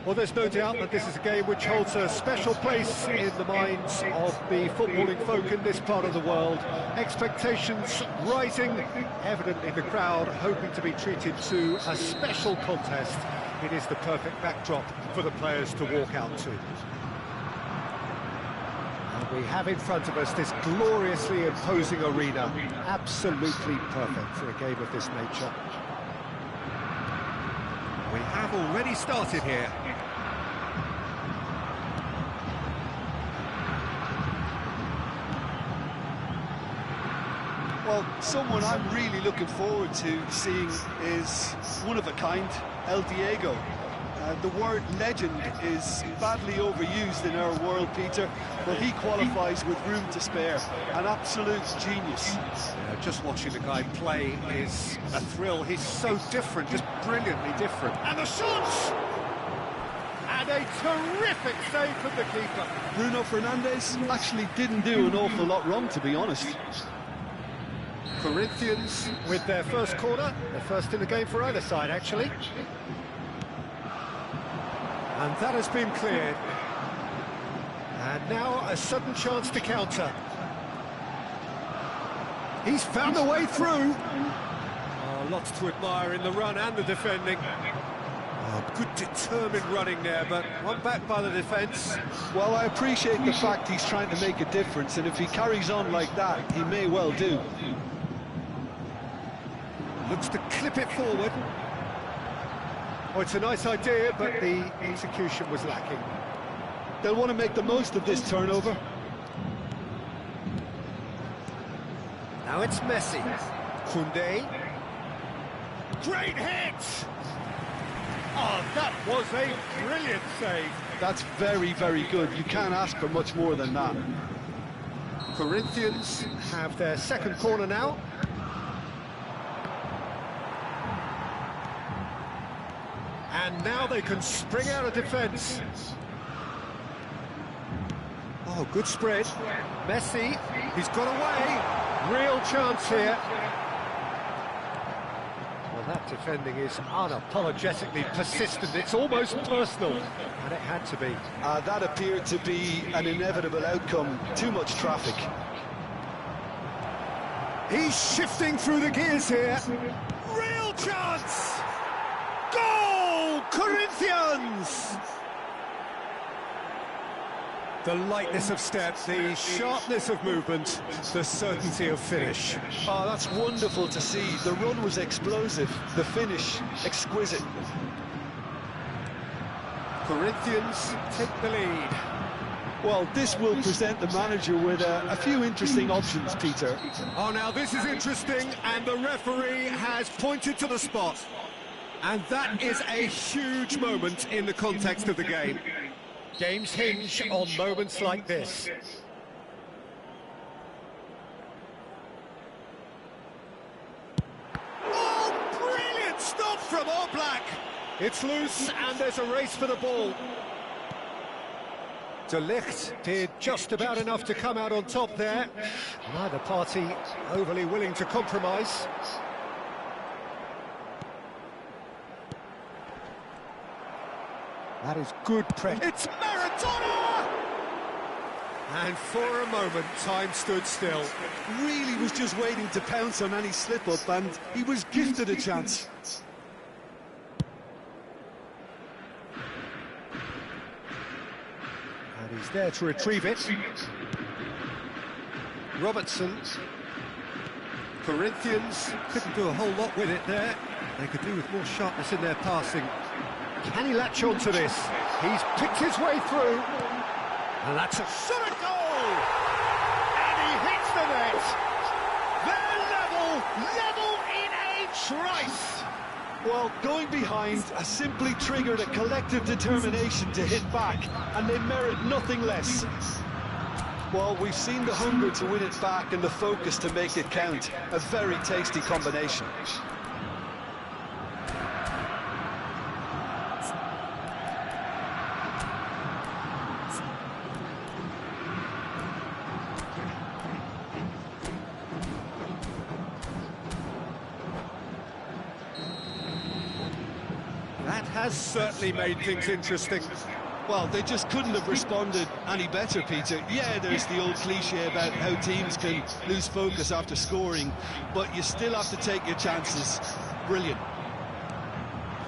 Well, there's no doubt that this is a game which holds a special place in the minds of the footballing folk in this part of the world. Expectations rising, evidently the crowd hoping to be treated to a special contest. It is the perfect backdrop for the players to walk out to. And we have in front of us this gloriously imposing arena, absolutely perfect for a game of this nature. We have already started here. Well, someone I'm really looking forward to seeing is one of a kind, El Diego. The word legend is badly overused in our world, Peter, but he qualifies with room to spare. An absolute genius. Just watching the guy play is a thrill. He's so different, just brilliantly different. And the shot! And a terrific save from the keeper. Bruno Fernandes actually didn't do an awful lot wrong, to be honest. Corinthians with their first corner, the first in the game for either side, actually. And that has been cleared. And now a sudden chance to counter. He's found a way through. Oh, lots to admire in the run and the defending. Oh, good determined running there, but one back by the defence. Well, I appreciate the fact he's trying to make a difference, and if he carries on like that, he may well do. Looks to clip it forward. Oh, it's a nice idea, but the execution was lacking. They'll want to make the most of this turnover. Now it's Messi. Koundé. Great hit! Oh, that was a brilliant save. That's very, very good. You can't ask for much more than that. Corinthians have their second corner now. And now they can spring out of defence. Oh, good spread. Messi, he's got away. Real chance here. Well, that defending is unapologetically persistent. It's almost personal. And it had to be. That appeared to be an inevitable outcome. Too much traffic. He's shifting through the gears here. Real chance! Goal! Corinthians! The lightness of step, the sharpness of movement, the certainty of finish. Oh, that's wonderful to see. The run was explosive, the finish exquisite. Corinthians take the lead. Well, this will present the manager with a few interesting options, Peter. Oh, now this is interesting, and the referee has pointed to the spot. And that is a huge moment in the context of the game. Games hinge on moments like this. Oh, brilliant stop from Oblak! It's loose, and there's a race for the ball. De Ligt did just about enough to come out on top there. Neither party overly willing to compromise. That is good press. It's Maradona! And for a moment, time stood still. Really was just waiting to pounce on any slip-up, and he was gifted a chance. And he's there to retrieve it. Robertson. Corinthians couldn't do a whole lot with it there. They could do with more sharpness in their passing. Can he latch on to this? He's picked his way through. And that's a shot at goal! And he hits the net. They're level in a trice. Well, going behind has simply triggered a collective determination to hit back, and they merit nothing less. Well, we've seen the hunger to win it back and the focus to make it count. A very tasty combination. has certainly made things interesting. Well, they just couldn't have responded any better, Peter. Yeah, there's the old cliche about how teams can lose focus after scoring, but you still have to take your chances. Brilliant.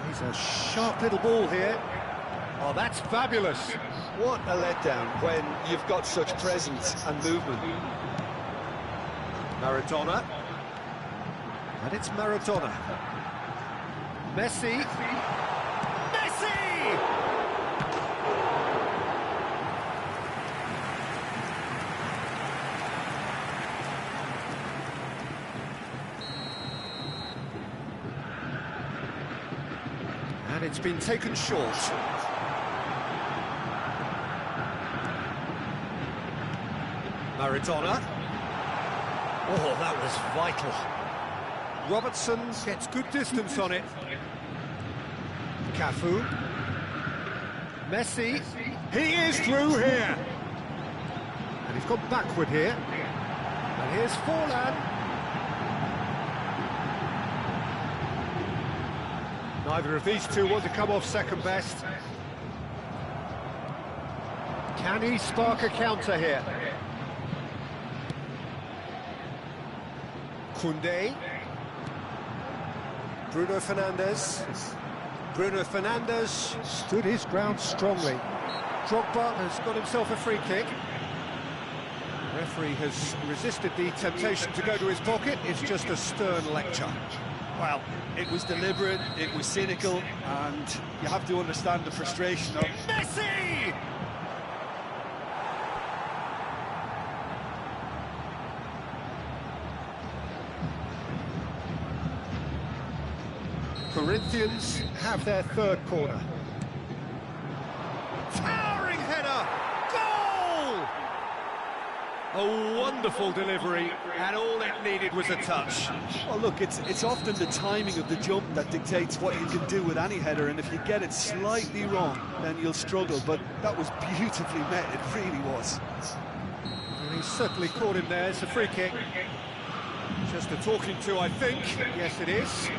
He's a sharp little ball here. Oh, that's fabulous. What a letdown when you've got such presence and movement. Maradona. And it's Maradona. Messi. Messi! And it's been taken short. Maradona. Oh, that was vital. Robertson gets good distance on it. Cafu. Messi. He is through here. And he's gone backward here. And here's Forlan. Neither of these two want to come off second best. Can he spark a counter here? Koundé. Bruno Fernandes. Bruno Fernandes stood his ground strongly. Drogba has got himself a free kick. The referee has resisted the temptation to go to his pocket. It's just a stern lecture. Well, it was deliberate, it was cynical, and you have to understand the frustration of Messi! Corinthians have their third corner. Towering header! Goal! A wonderful delivery, and all it needed was a touch. Well, look, it's often the timing of the jump that dictates what you can do with any header, and if you get it slightly wrong, then you'll struggle, but that was beautifully met, it really was. And he's certainly caught him there. It's a free kick. Just a talking to, I think. Yes, it is.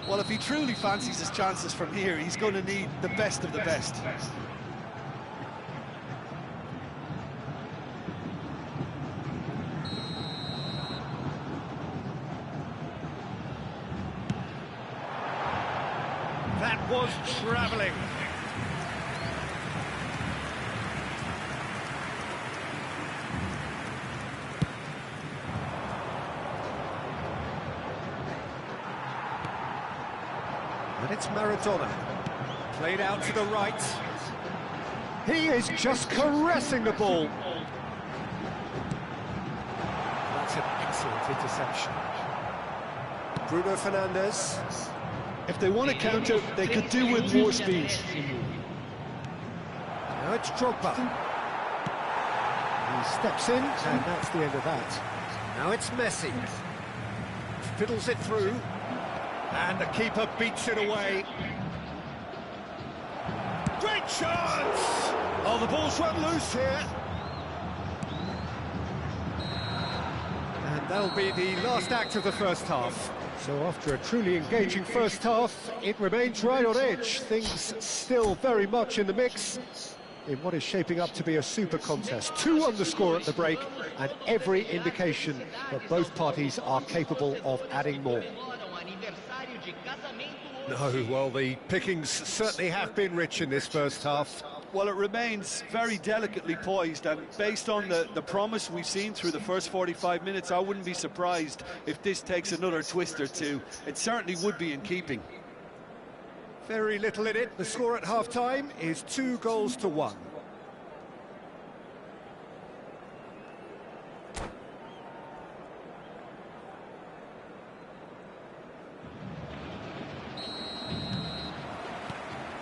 Well, if he truly fancies his chances from here, he's going to need the best of the best. That was travelling. And it's Maradona. Played out to the right. He is just caressing the ball. That's an excellent interception. Bruno Fernandes. If they want to counter, they could do with more speed. Now it's Drogba. He steps in, and that's the end of that. Now it's Messi. Fiddles it through. And the keeper beats it away. Great chance! Oh, the ball's run loose here. And that'll be the last act of the first half. So after a truly engaging first half, it remains right on edge. Things still very much in the mix in what is shaping up to be a super contest. 2 on the score at the break, and every indication that both parties are capable of adding more. No, well, the pickings certainly have been rich in this first half. Well, it remains very delicately poised, and based on the promise we've seen through the first 45 minutes, I wouldn't be surprised if this takes another twist or two. It certainly would be in keeping. Very little in it. The score at half-time is 2-1.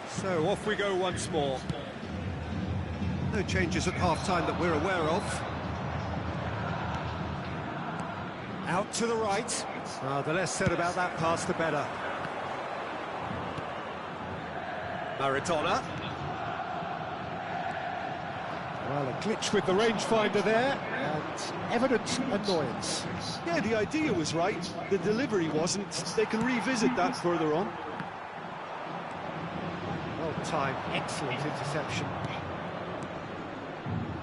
So off we go once more. No changes at half-time that we're aware of. Out to the right. The less said about that pass, the better. Maradona. Well, a glitch with the rangefinder there, and It's evident annoyance. Yeah, the idea was right, the delivery wasn't. They can revisit that further on. Well timed, excellent interception.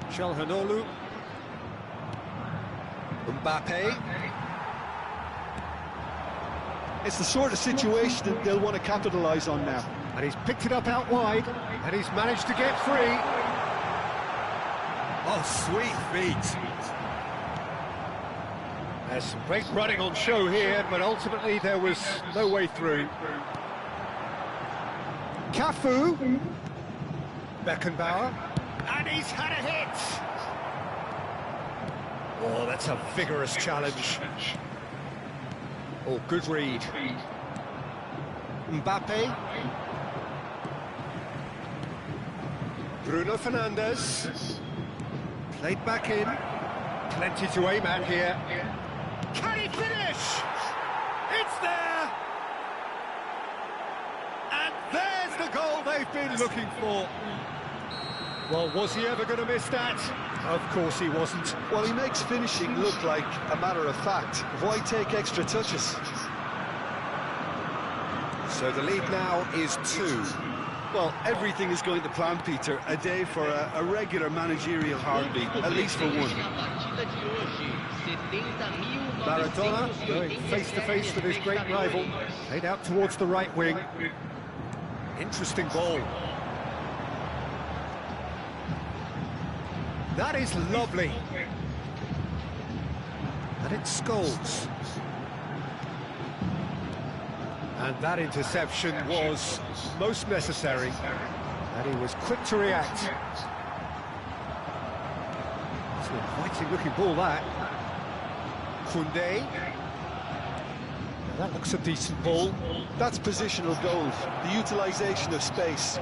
Çalhanoğlu. Mbappe. It's the sort of situation that they'll want to capitalise on now. And he's picked it up out wide, and he's managed to get free. Oh, sweet feet. There's some great running on show here, but ultimately there was no way through. Cafu. Beckenbauer. And he's had a hit. Oh, that's a vigorous challenge. Oh, good read. Mbappe. Bruno Fernandes. Played back in. Plenty to aim at here. Can he finish? It's there! And there's the goal they've been looking for. Well, was he ever going to miss that? Of course he wasn't. Well, he makes finishing look like a matter of fact. Why take extra touches? So the lead now is 2. Well, everything is going to plan, Peter. A day for a regular managerial heartbeat, at least for one. Maradona going face-to-face with his great rival. Played out towards the right wing. Interesting ball. That is lovely. And it's Scholes. And that interception was most necessary. And he was quick to react. It's an inviting looking ball, that. Koundé. Now that looks a decent ball. That's positional goal, the utilisation of space.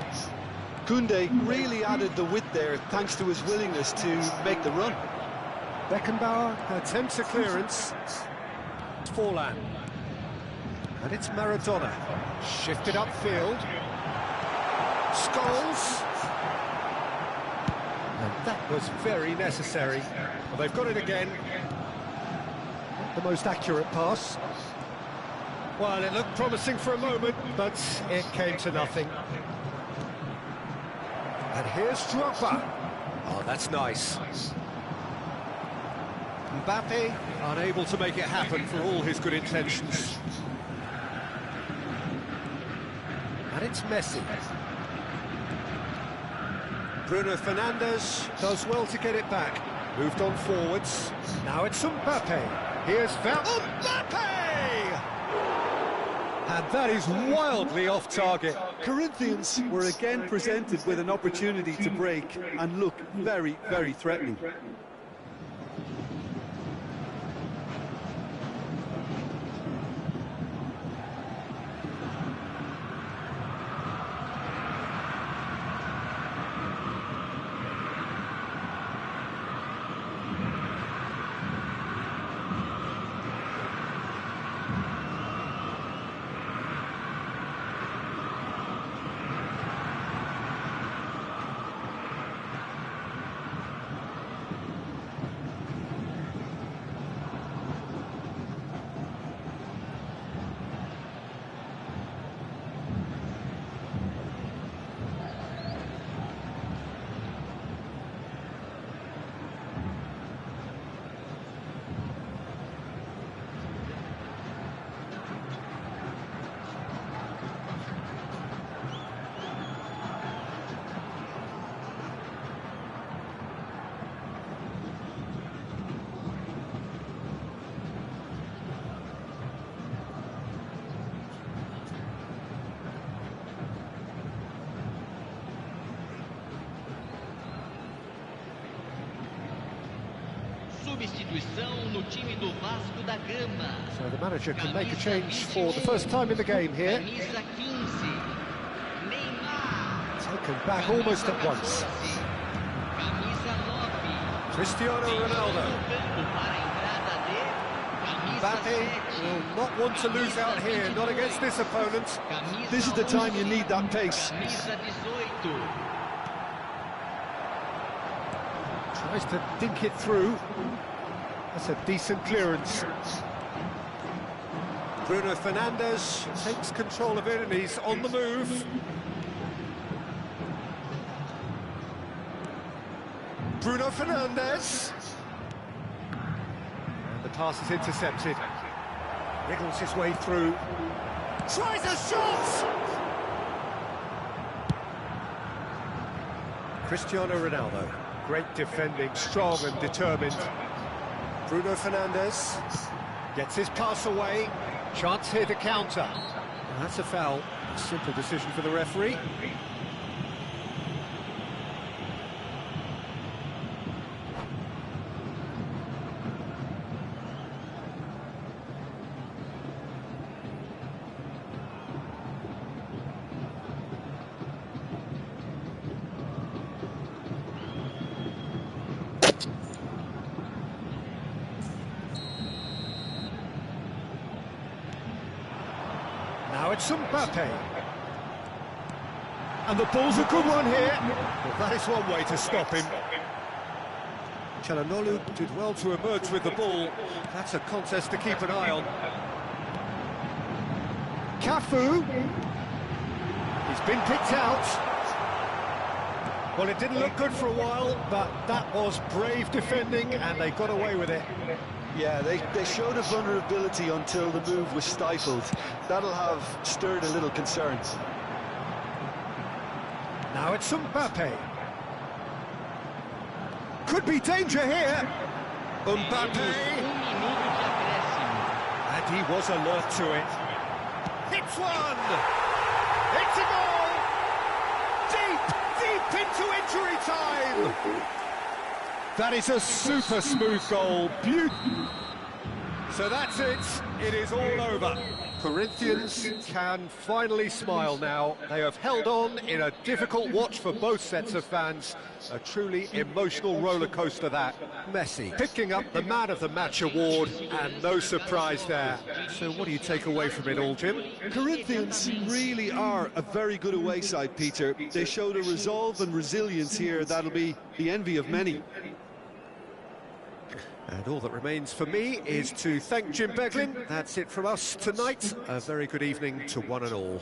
Koundé really added the width there thanks to his willingness to make the run. Beckenbauer attempts a clearance. It's Forlan. And it's Maradona. Shifted upfield. Scholes. And that was very necessary. Well, they've got it again. Not the most accurate pass. Well, it looked promising for a moment, but it came to nothing. And here's Drogba. Oh, that's nice. Mbappe unable to make it happen for all his good intentions. And it's Messi. Bruno Fernandes does well to get it back. Moved on forwards. Now it's Mbappe. Here's Mbappe! And that is wildly off target. Corinthians were again presented with an opportunity to break and look very, very threatening. Substituição no time do Vasco da Gama. So the manager can make a change for the first time in the game here. Camisa 15. Neymar. Taken back almost at once. Camisa 9. Cristiano Ronaldo. Para a entrada de camisa Mbappe 7. will not want to lose out here, not against this opponent. Camisa This is the time you need that pace. Camisa 18. Tries to dink it through. That's a decent clearance. Bruno Fernandes takes control of it and he's on the move. Bruno Fernandes. And the pass is intercepted. Wriggles his way through. Tries a shot! Cristiano Ronaldo. Great defending, strong and determined. Bruno Fernandes gets his pass away. Chance here to counter. And that's a foul. A simple decision for the referee. Now it's Mbappe. And the ball's a good one here. Well, that is one way to stop him. Çalhanoğlu did well to emerge with the ball. That's a contest to keep an eye on. Cafu. He's been picked out. Well, it didn't look good for a while, but that was brave defending and they got away with it. Yeah, they showed a vulnerability until the move was stifled. That'll have stirred a little concern. Now it's Mbappe. Could be danger here. Mbappe. And he was alert to it. Hits one! It's a goal! Deep into injury time! That is a super smooth goal. So that's it. It is all over. Corinthians can finally smile now. They have held on in a difficult watch for both sets of fans. A truly emotional roller coaster that. Messi picking up the Man of the Match award, and no surprise there. So what do you take away from it all, Jim? Corinthians really are a very good away side, Peter. They showed a resolve and resilience here that'll be the envy of many. And all that remains for me is to thank Jim Beglin. That's it from us tonight. A very good evening to one and all.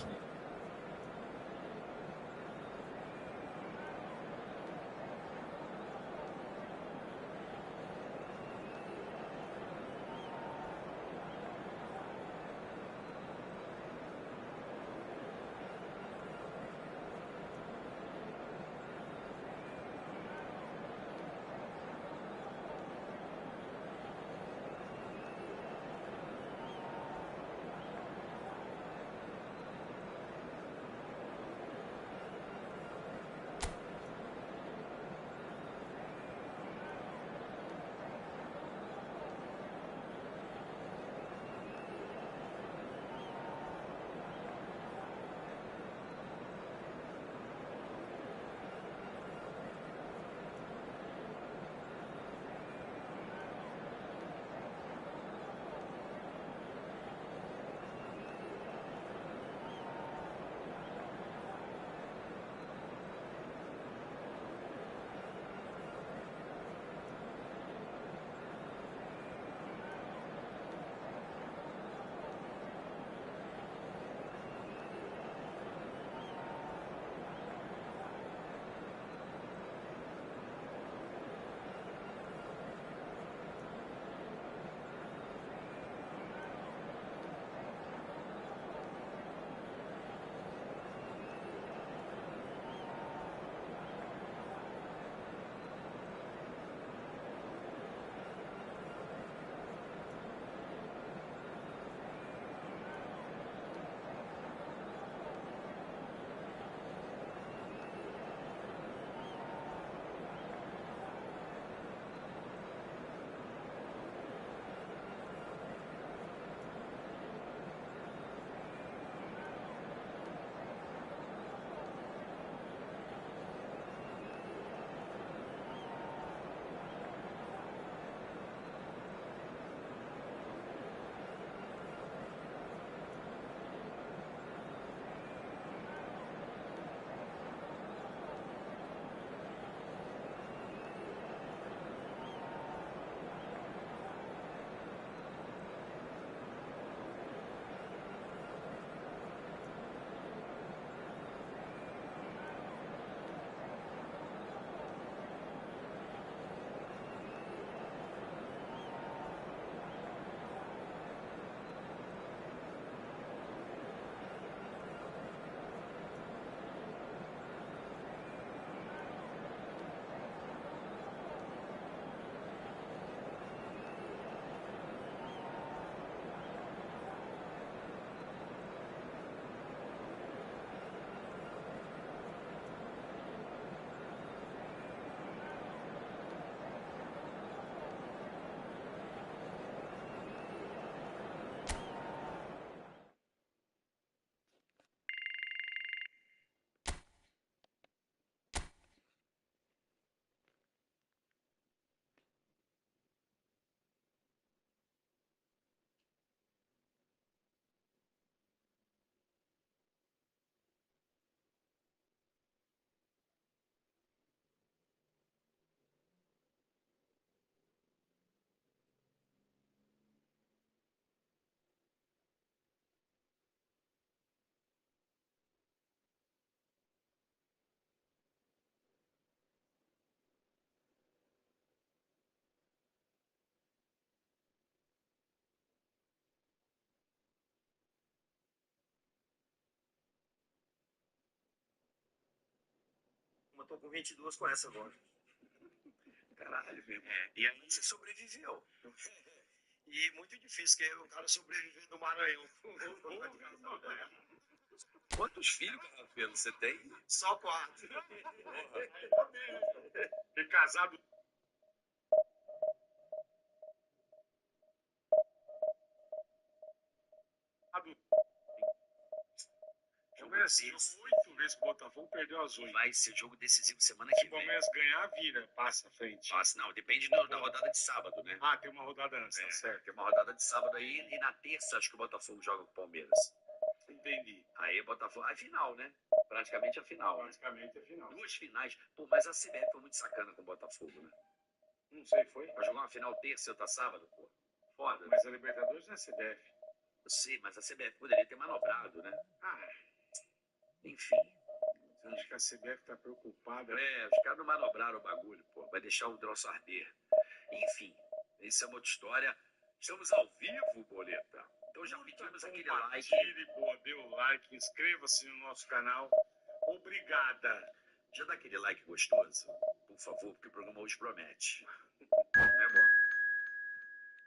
tô com 22 com essa agora. Caralho, meu irmão. E aí você sobreviveu. E muito difícil, que o cara sobreviver do Maranhão. Quantos filhos, Pedro, você tem? Só 4. E casado. Jogo é assim, 8 vezes que o Botafogo perdeu as 8. Vai ser jogo decisivo semana Se que o vem. Palmeiras ganhar, vira, passa à frente. Nossa, não, depende da rodada de sábado, né? Ah, tem uma rodada antes, tá certo. Tem uma rodada de sábado aí e na terça acho que o Botafogo joga com o Palmeiras. Entendi. Aí o Botafogo. A final, né? Praticamente a final. Praticamente a final. 2 finais. Pô, mas a CBF foi muito sacana com o Botafogo, né? Não sei, foi? Vai jogar uma final terça e outra sábado, pô. Foda. Mas a Libertadores não é CBF. Eu sei, mas a CBF poderia ter manobrado, né? Ah, Enfim. eu acho que a CBF tá preocupada. Os caras não manobraram o bagulho, pô. Vai deixar o troço arder. Enfim, isso é uma outra história. Estamos ao vivo, Boleta. Então já pedimos aquele like. Compartilhe, boa, dê o like, inscreva-se no nosso canal. Obrigada. Já dá aquele like gostoso, por favor, porque o programa hoje promete. Não é bom?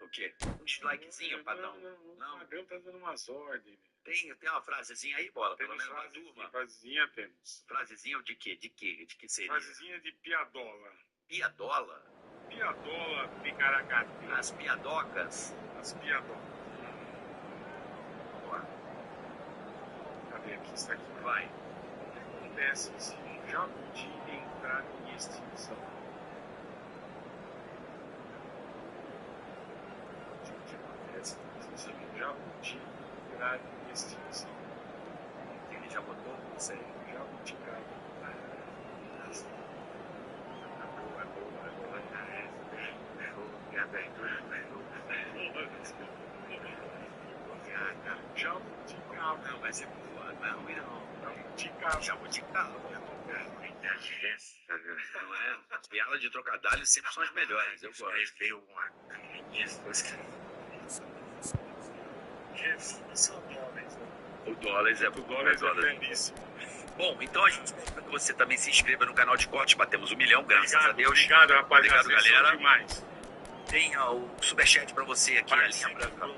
O quê? Um dislikezinho, padrão? Não. O Padrão tá dando umas ordens. Tem uma frasezinha aí, Bola? Pelo menos pra turma. Frasezinha temos. Frasezinha de quê? De que seria? Frasezinha de piadola. Piadola? Piadola, picaracate. As piadocas? As piadolas. Cadê aqui? Isso aqui. Vai. Acontece se um jabuti entrar em extinção. O que acontece se um jabuti entrar em extinção? Ele já botou? Não sei. Jabuticaba. Jabuticaba. Não, mas é boa. Não é ruim, não. Jabuticaba. Jabuticaba. Não é? Piada de trocadilho sempre são as melhores. Eu gosto. O dólares é belíssimo. Bom, então a gente espera que você também se inscreva no canal de corte. Batemos 1 milhão, graças a Deus. Obrigado, rapaziada. Obrigado, galera. Demais. Tem o superchat pra você aqui, a linha branca.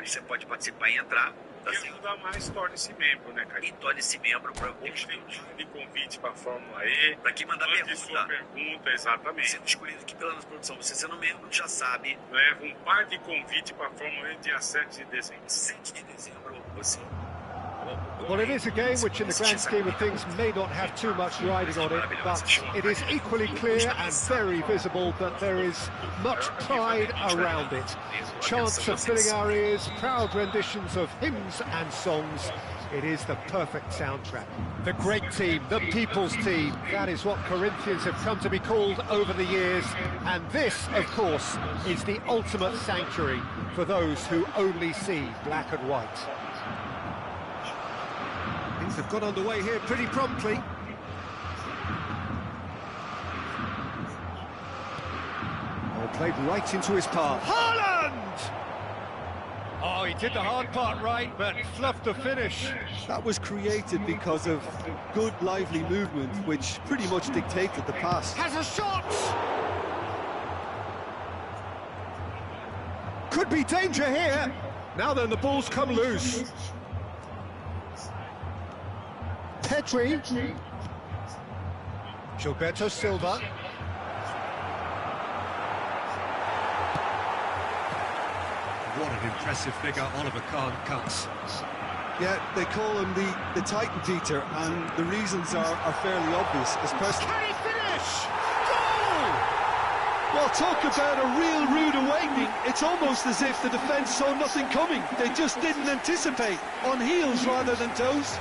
Você pode participar e entrar. Tá Se ajudar mais, torne-se membro, né, cara? E torne-se membro para Hoje tem um de convite para a Fórmula E. Para quem mandar Mande sua pergunta, exatamente. Sendo escolhido aqui pela nossa produção. Você sendo membro, já sabe. Leva um par de convite para a Fórmula E dia 7 de dezembro. 7 de dezembro, você. Well, it is a game which, in the grand scheme of things, may not have too much riding on it, but it is equally clear and very visible that there is much pride around it. Chants are filling our ears, proud renditions of hymns and songs. It is the perfect soundtrack. The great team, the people's team, that is what Corinthians have come to be called over the years. And this, of course, is the ultimate sanctuary for those who only see black and white. Things have got underway here pretty promptly. Oh, played right into his path. Haaland! Oh, he did the hard part right, but fluffed the finish. That was created because of good, lively movement, which pretty much dictated the pass. Has a shot! Could be danger here. Now then, the ball's come loose. Petri. Gilberto Silva. What an impressive figure Oliver Kahn cuts. Yeah, they call him the Titan Peter, and the reasons are fairly obvious. Can he finish? Goal! Well, talk about a real rude awakening. It's almost as if the defence saw nothing coming. They just didn't anticipate, on heels rather than toes.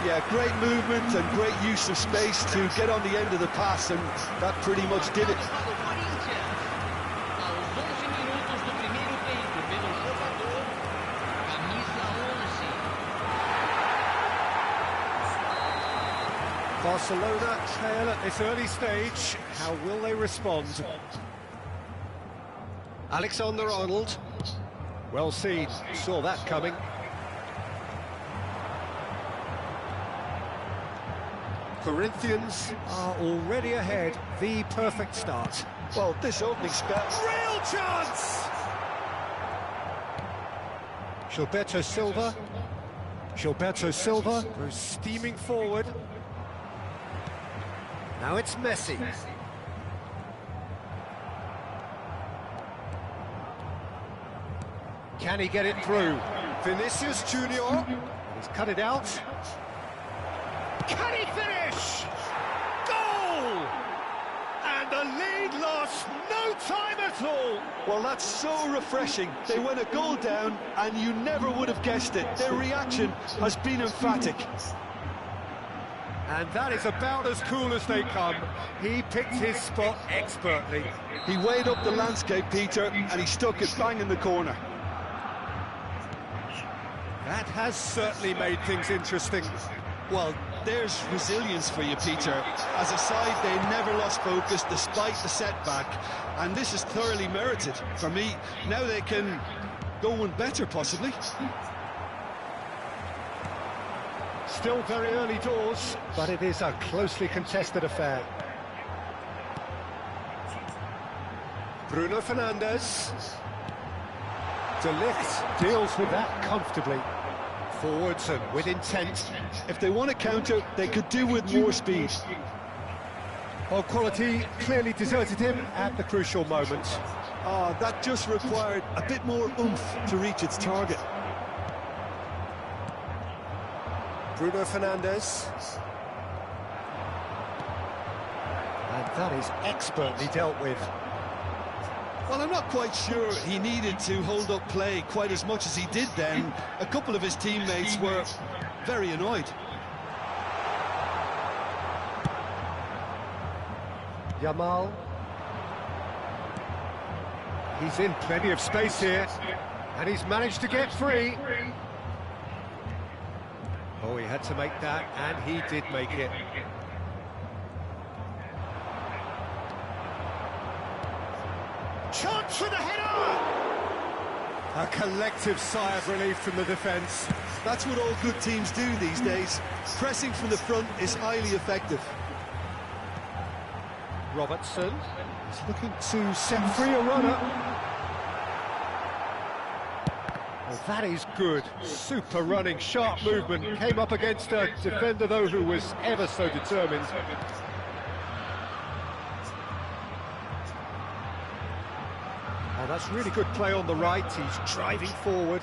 Yeah, great movement and great use of space to get on the end of the pass, and that pretty much did it. Barcelona trail at this early stage. How will they respond? Alexander-Arnold. Well seen. Saw that coming. Corinthians are already ahead. The perfect start. Well, this opening spell... Real chance! Gilberto Silva. Gilberto Silva goes steaming forward. Now it's Messi. Can he get it through? Vinicius Junior. He's cut it out. Can he finish? Goal! And the lead lost no time at all. Well, that's so refreshing. They went a goal down and you never would have guessed it. Their reaction has been emphatic. And that is about as cool as they come. He picked his spot expertly. He weighed up the landscape, Peter, and he stuck it bang in the corner. That has certainly made things interesting. Well, there's resilience for you, Peter. As a side, they never lost focus despite the setback, and this is thoroughly merited. For me, now they can go one better, possibly. Still very early doors, but it is a closely contested affair. Bruno Fernandes. De Ligt deals with that comfortably. Forwards and with intent. If they want to counter, they could do with more speed. Well, quality clearly deserted him at the crucial moment. That just required a bit more oomph to reach its target. Bruno Fernandes. And that is expertly dealt with. Well, I'm not quite sure he needed to hold up play quite as much as he did then. A couple of his teammates were very annoyed. Yamal. He's in plenty of space here, and he's managed to get free. Oh, he had to make that, and he did make it. Chance for the header! A collective sigh of relief from the defence. That's what all good teams do these days. Pressing from the front is highly effective. Robertson is looking to set free a runner. Oh, that is good. Super running, sharp movement. Came up against a defender, though, who was ever so determined. Oh, that's really good play on the right. He's driving forward.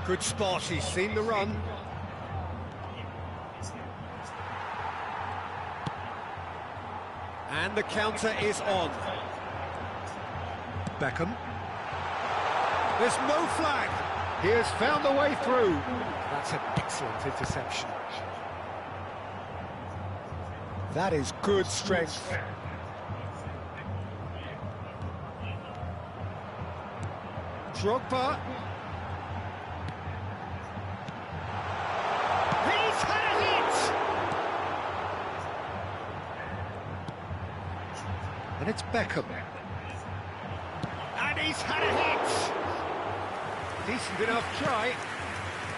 Good spot. He's seen the run. And the counter is on. Beckham. There's no flag. He has found the way through. That's an excellent interception. That is good strength. Drogba. He's had a hit! And it's Beckham. And he's had a hit! Decent enough try.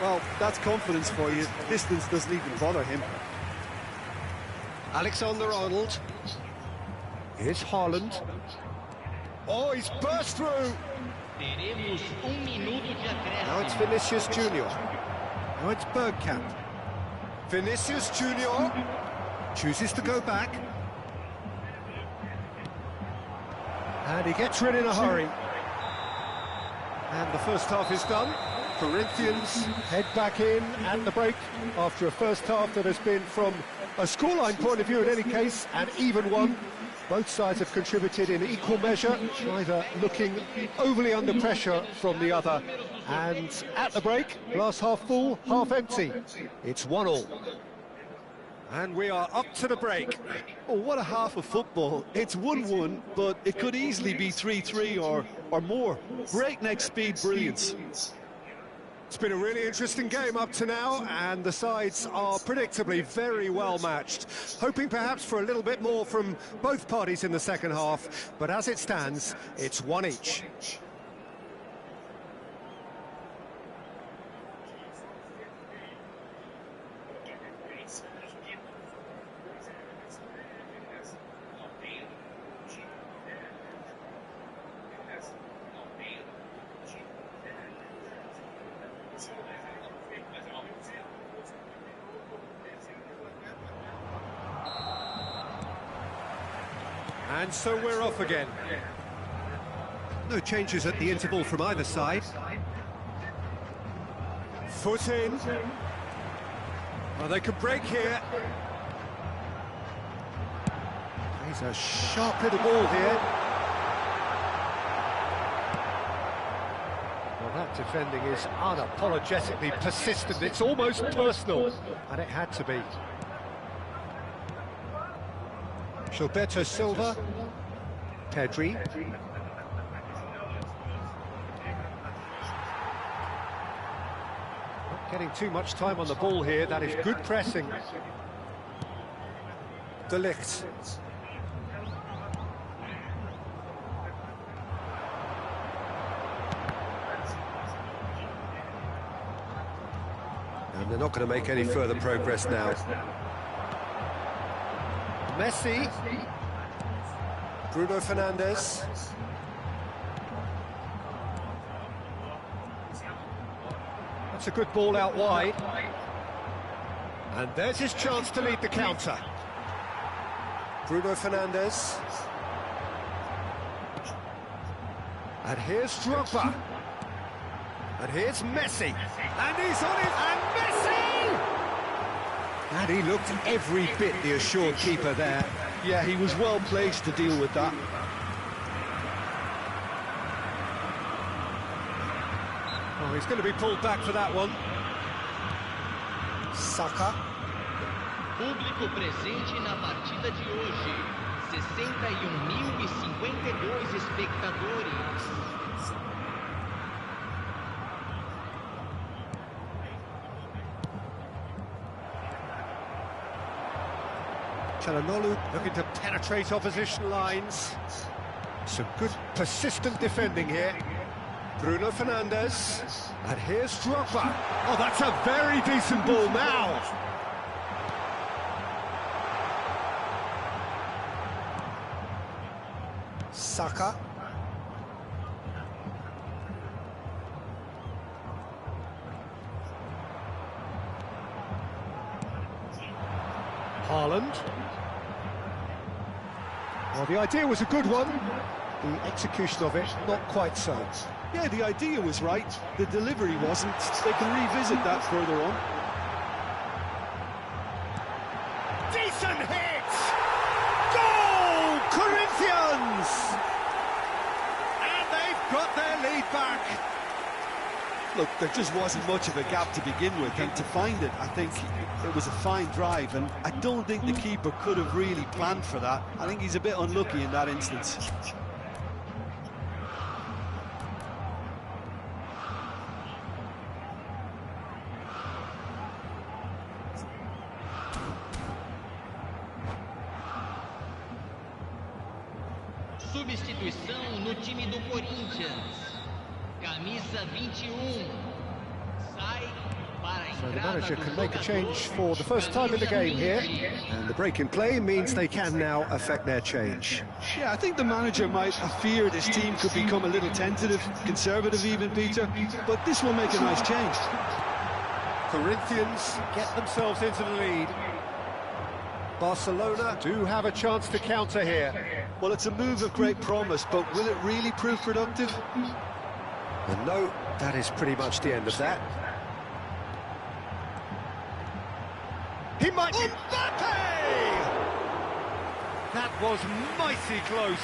Well, that's confidence for you. Distance doesn't even bother him. Alexander-Arnold. Here's Haaland. Oh, he's burst through! Teremos minuto de acréscimo. Now it's Vinicius Junior. Now it's Bergkamp. Vinicius Junior chooses to go back. And he gets rid in a hurry. And the first half is done. Corinthians head back in at the break after a first half that has been, from a scoreline point of view in any case, an even one. Both sides have contributed in equal measure, neither looking overly under pressure from the other. And at the break, glass half full, half empty. It's 1-1. And we are up to the break. Oh, what a half of football. It's 1-1, but it could easily be 3-3 or more. Breakneck speed brilliance. It's been a really interesting game up to now, and the sides are predictably very well matched. Hoping perhaps for a little bit more from both parties in the second half, but as it stands, it's one each. And so we're off again. No changes at the interval from either side. Foot in. Well, they could break here. He's a sharp little ball here. Well, that defending is unapologetically persistent. It's almost personal, and it had to be. Gilberto Silva. Pedri. Not getting too much time on the ball here. That is good pressing. De Ligt. And they're not going to make any further progress now. Messi. Bruno Fernandes. That's a good ball out wide. And there's his chance to lead the counter. Bruno Fernandes. And here's Drogba. And here's Messi. And he's on it. And Messi! And he looked every bit the assured keeper there. Yeah, he was well placed to deal with that. Oh, he's going to be pulled back for that one. Saka. Público presente na partida de hoje. 61.052 espectadores. Çalhanoğlu looking to penetrate opposition lines. Some good persistent defending here. Bruno Fernandes. And here's Drogba. Oh, that's a very decent ball now. Saka. Haaland. Well, the idea was a good one. The execution of it, not quite so. Yeah, the idea was right. The delivery wasn't. They can revisit that further on. Decent hit! Goal! Corinthians! And they've got their lead back. Look, there just wasn't much of a gap to begin with, and to find it, I think it was a fine drive, and I don't think the keeper could have really planned for that. I think he's a bit unlucky in that instance. Substituição no time do Corinthians. Camisa 21. Sai para a So the entrada manager do can make a change jogador. for the first time in the game here. And the break in play means they can now affect their change. Yeah, I think the manager might have feared his team could become a little tentative, conservative even, Peter, but this will make a nice change. Corinthians get themselves into the lead. Barcelona do have a chance to counter here. Well, it's a move of great promise, but will it really prove productive? And no, that is pretty much the end of that. He might be... Mbappe! That was mighty close.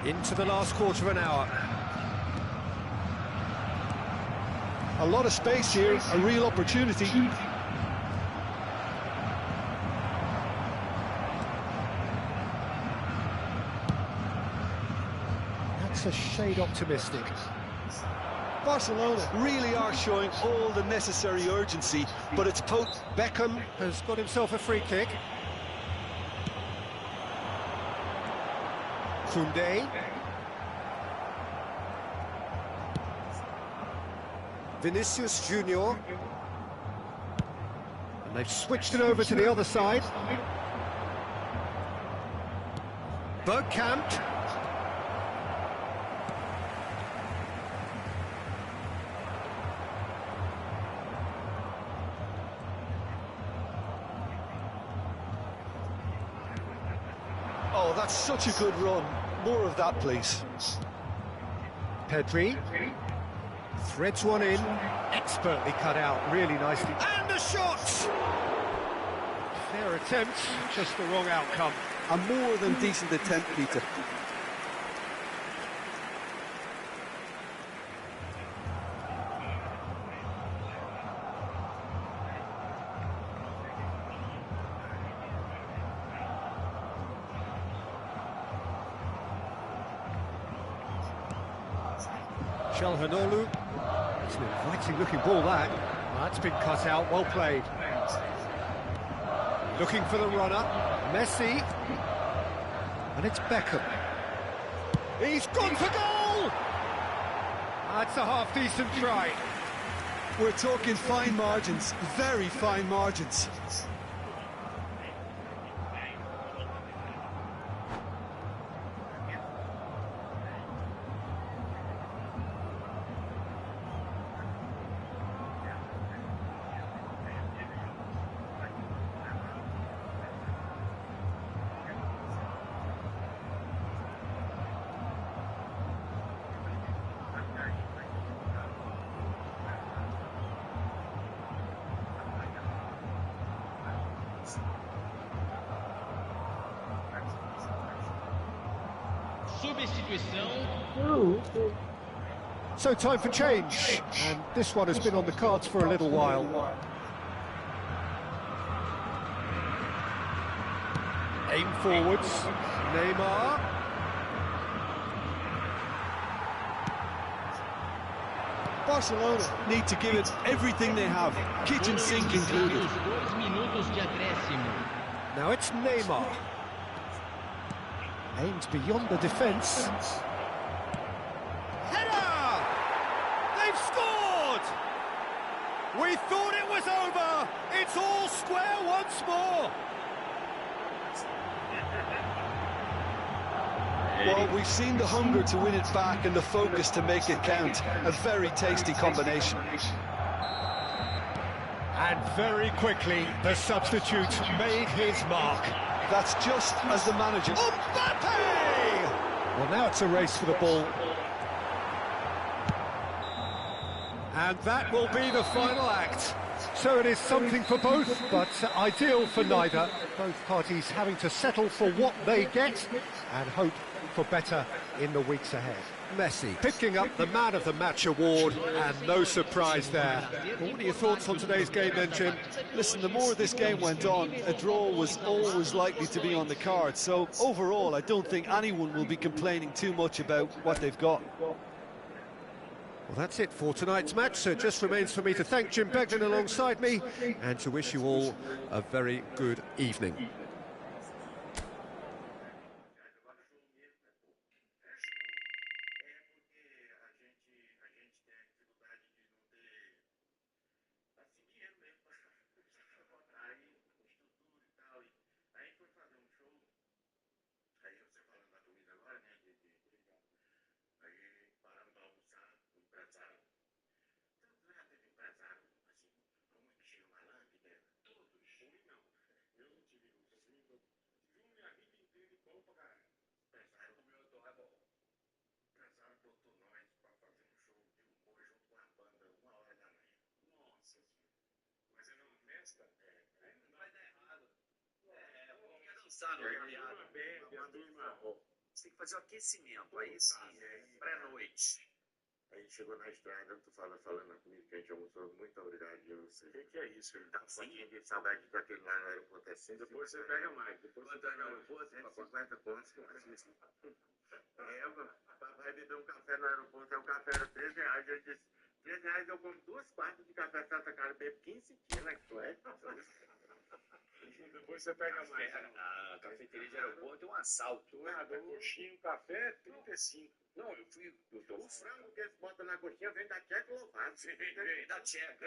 Into the last quarter of an hour. A lot of space here, a real opportunity. That's a shade optimistic. Barcelona really are showing all the necessary urgency, but it's Beckham has got himself a free kick. Koundé. Vinicius Junior. And they've switched it over to the other side. Bergkamp. Oh, that's such a good run. More of that, please. Pedri threads one in, expertly cut out, really nicely. And a shot! Fair attempt, just the wrong outcome. A more than decent attempt, Peter. Çalhanoğlu. It's an inviting looking ball, that. That's been cut out, well played. Looking for the runner, Messi. And it's Beckham. He's gone for goal! That's a half-decent try. We're talking fine margins, very fine margins. So time for change, and this one has been on the cards for a little while. Aim forwards, Neymar. Barcelona need to give it everything they have, kitchen sink included. Now it's Neymar. Aims beyond the defence. Header! They've scored! We thought it was over. It's all square once more. Well, we've seen the hunger to win it back and the focus to make it count. A very tasty combination. And very quickly, the substitute made his mark. That's just as the manager... Mbappe! Well, now it's a race for the ball. And that will be the final act. So it is something for both, but ideal for neither. Both parties having to settle for what they get and hope for better in the weeks ahead. Messi picking up the Man of the Match award, and no surprise there. Well, what are your thoughts on today's game then, Jim? Listen, the more this game went on, a draw was always likely to be on the card. So overall, I don't think anyone will be complaining too much about what they've got. Well, that's it for tonight's match, so it just remains for me to thank Jim Beglin alongside me and to wish you all a very good evening. Você tem que fazer o aquecimento, aí sim, pré-noite. Aí chegou na estrada, tu falando na comida que a gente almoçou, muito obrigado, Deus. O que é isso? Ele tá com de saudade daquele lá no aeroporto, é 150. Depois você pega mais. Depois você pega no aeroporto, 150 pontos. Papai beber um café no aeroporto, o café era R$13. Eu disse, R$13 eu compro 2 quartas de café Santa Cara, bebo 15 quilos, né? Tu é? Depois você pega mais. A cafeteria de aeroporto é um assalto. Nada, coxinha, café, 35. Não, eu fui. O frango que eles botam na coxinha vem da Tcheca louvado. Vem da Tcheca.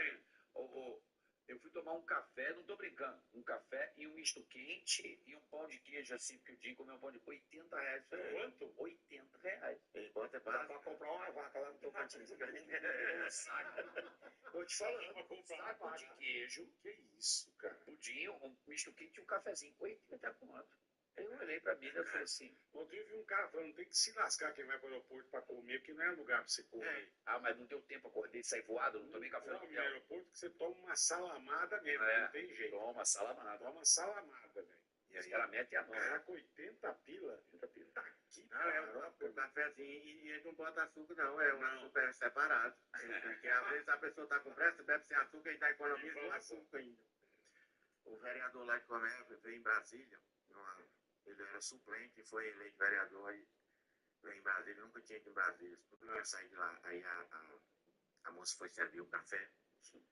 Eu fui tomar um café, não tô brincando. Um café e um misto quente e um pão de queijo, assim, porque eu tinha que comer um pão de R$80. Quanto? R$80. Enquanto é Dá pra comprar uma vaca lá no Tocantins. Tô te falando. Saco de queijo. Que isso, cara? Pudim, um misto quente e um cafezinho. 80 conto. Aí eu olhei pra mim e falei assim. Ontem eu vi um cara falando, tem que se lascar quem vai para o aeroporto para comer, porque não é lugar para você comer. Mas não deu tempo, acordei, saí voado, não tomei café no No hotel. aeroporto que você toma uma salamada mesmo, não tem jeito. Toma salamada. Toma salamada, velho. E os caras metem a mão. Caraca, 80 pila. 80 pila. Tá aqui, não, é um cafezinho e ele não bota açúcar, não. É um açúcar separado. Porque às vezes a pessoa tá com pressa, bebe sem açúcar e dá economia do açúcar ainda. O vereador lá de Comércio veio em Brasília, ele era suplente e foi eleito vereador e veio em Brasília, nunca tinha ido em Brasília, não ia sair de lá. Aí a moça foi servir o café. Se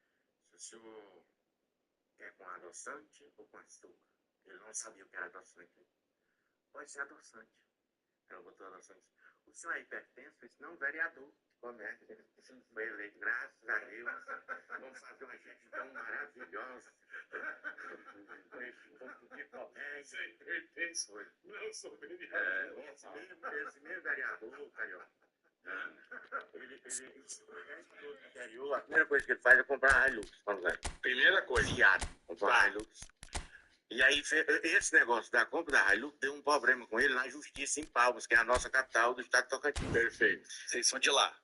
o senhor quer com adoçante ou com açúcar? Ele não sabia o que era adoçante. Pode ser adoçante. Ela botou adoçante. O senhor é hipertenso? Eu disse, não, vereador. Comércio. Foi eleito, graças a Deus. Vamos fazer uma gestão maravilhosa. De comércio. Você é hipertenso? Não, sou vereador. Esse mesmo vereador, carioca. Ele do interior, a primeira coisa que ele faz é comprar Hilux. Primeira coisa. Viado. Comprar Hilux. E aí, esse negócio da compra da Hilux deu um problema com ele na justiça em Palmas, que é a nossa capital do estado de Tocantins. Perfeito. Vocês são de lá?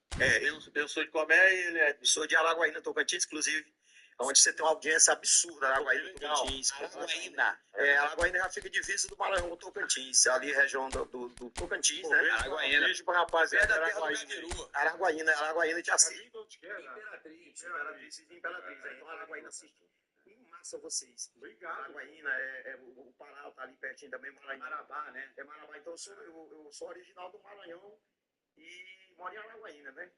Eu sou de Comé e ele é... Sou de Araguaína, Tocantins, inclusive, onde você tem uma audiência absurda, Araguaína, Tocantins. Araguaína. Araguaína já fica divisa do Maranhão com Tocantins, ali região do Tocantins, né? Araguaína. Beijo pra rapaziada É da terra do Gabiru. Araguaína de Assis. Imperatriz. Imperatriz. Então, Araguaína assiste. Em massa vocês. Obrigado. Araguaína, o Pará tá ali pertinho também, Maranhão. Marabá, né? É Marabá. Então, eu sou original do Maranhão e moro em Araguaína, né?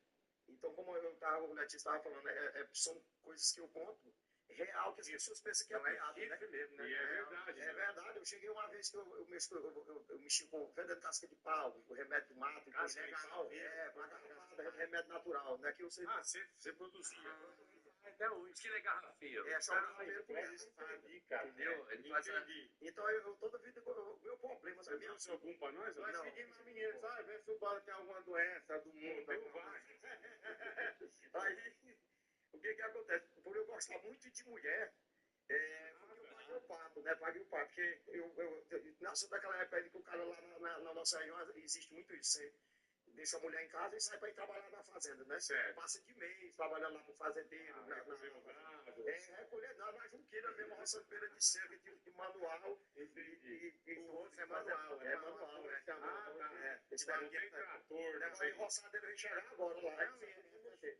Então, como o Netinho estava falando, são coisas que eu conto real, que as pessoas pensam que é piada, né? Mesmo, né? É verdade. É verdade. Eu cheguei uma vez que eu mexi com vendendo casca de pau, o remédio do mato. Casca de pau? Pra garrafada, remédio natural, né? Que você... Você produzia. Até hoje. Que é garrafeiro. Só o garrafeiro conhece. Entendeu? Ele faz Então, eu toda vida, o meu problema... Você viu o seu algum pra nós? Nós pedimos a menina, sabe? Vê se o Bola tem alguma doença do mundo. Aí, o que acontece? Por eu gostar muito de mulher, porque eu paguei o papo, né? Paguei o papo, porque eu nasci daquela época aí que o cara lá na nossa região existe muito isso. Você deixa a mulher em casa e sai para ir trabalhar na fazenda, né? Certo. Passa de mês trabalhando lá com o fazendeiro, recolher nada, mas junqueira mesmo, roçando beira de cerca, de manual. O outro é manual, É manual, né? Esse não tem trator, não tem roçadeiro vai chegar agora lá.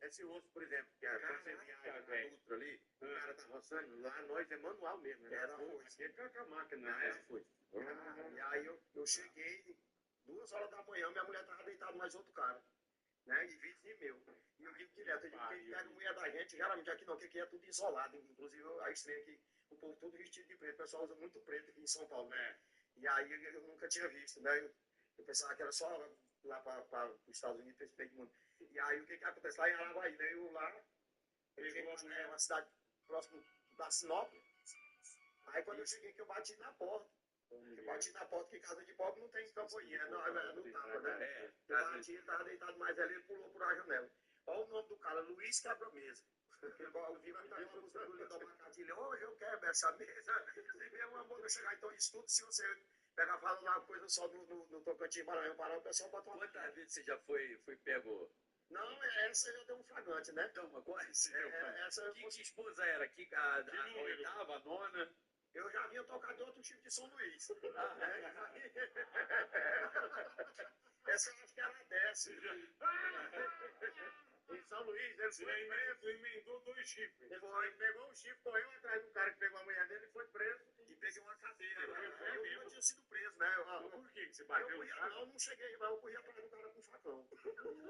Esse osso, por exemplo, que é quando você viaja na Dutra ali, o cara tá roçando, lá nós é manual mesmo, né? Aqui é com a máquina, né? E aí eu cheguei, 2 horas da manhã, minha mulher tava deitada mais outro cara, né? E vizinho meu. E eu digo direto, quem pega a mulher da gente, geralmente aqui não, que é tudo isolado, inclusive a estranha aqui, o povo todo vestido de preto, o pessoal usa muito preto aqui em São Paulo, né? E aí eu nunca tinha visto, né? Eu pensava que era só lá para os Estados Unidos, para esse meio do mundo. E aí o que acontece? Lá em Araguaína, eu lá, é uma cidade próxima da Sinop. Aí quando eu cheguei que eu bati na porta. Que casa de pobre não tem campainha, não tava, né? Eu bati, tava deitado mais ali, ele pulou por a janela. Olha o nome do cara, Luiz Quebra-Mesa. Eu vi uma música do Lindo Abacadilha, hoje eu quero essa mesa. Se vier uma boca chegar, então isso tudo, se você pegar falando uma coisa só no Tocantins, Maranhão, Pará, o pessoal bota uma... Quantas vezes você já foi pego? Não, essa já deu um flagrante, né? Então, mas qual é esse? Que esposa era? A oitava, a nona? Eu já vinha tocar de outro tipo de São Luís. Essa eu acho que era 10. Em São Luís, ele foi preso. Emendou 2 chifres. Ele pegou um chifre, correu atrás do cara que pegou a mulher dele e foi preso. E peguei uma cadeira. Eu nunca tinha sido preso, né? Por que você bateu no cara? Não cheguei, mas eu corri atrás do cara com facão.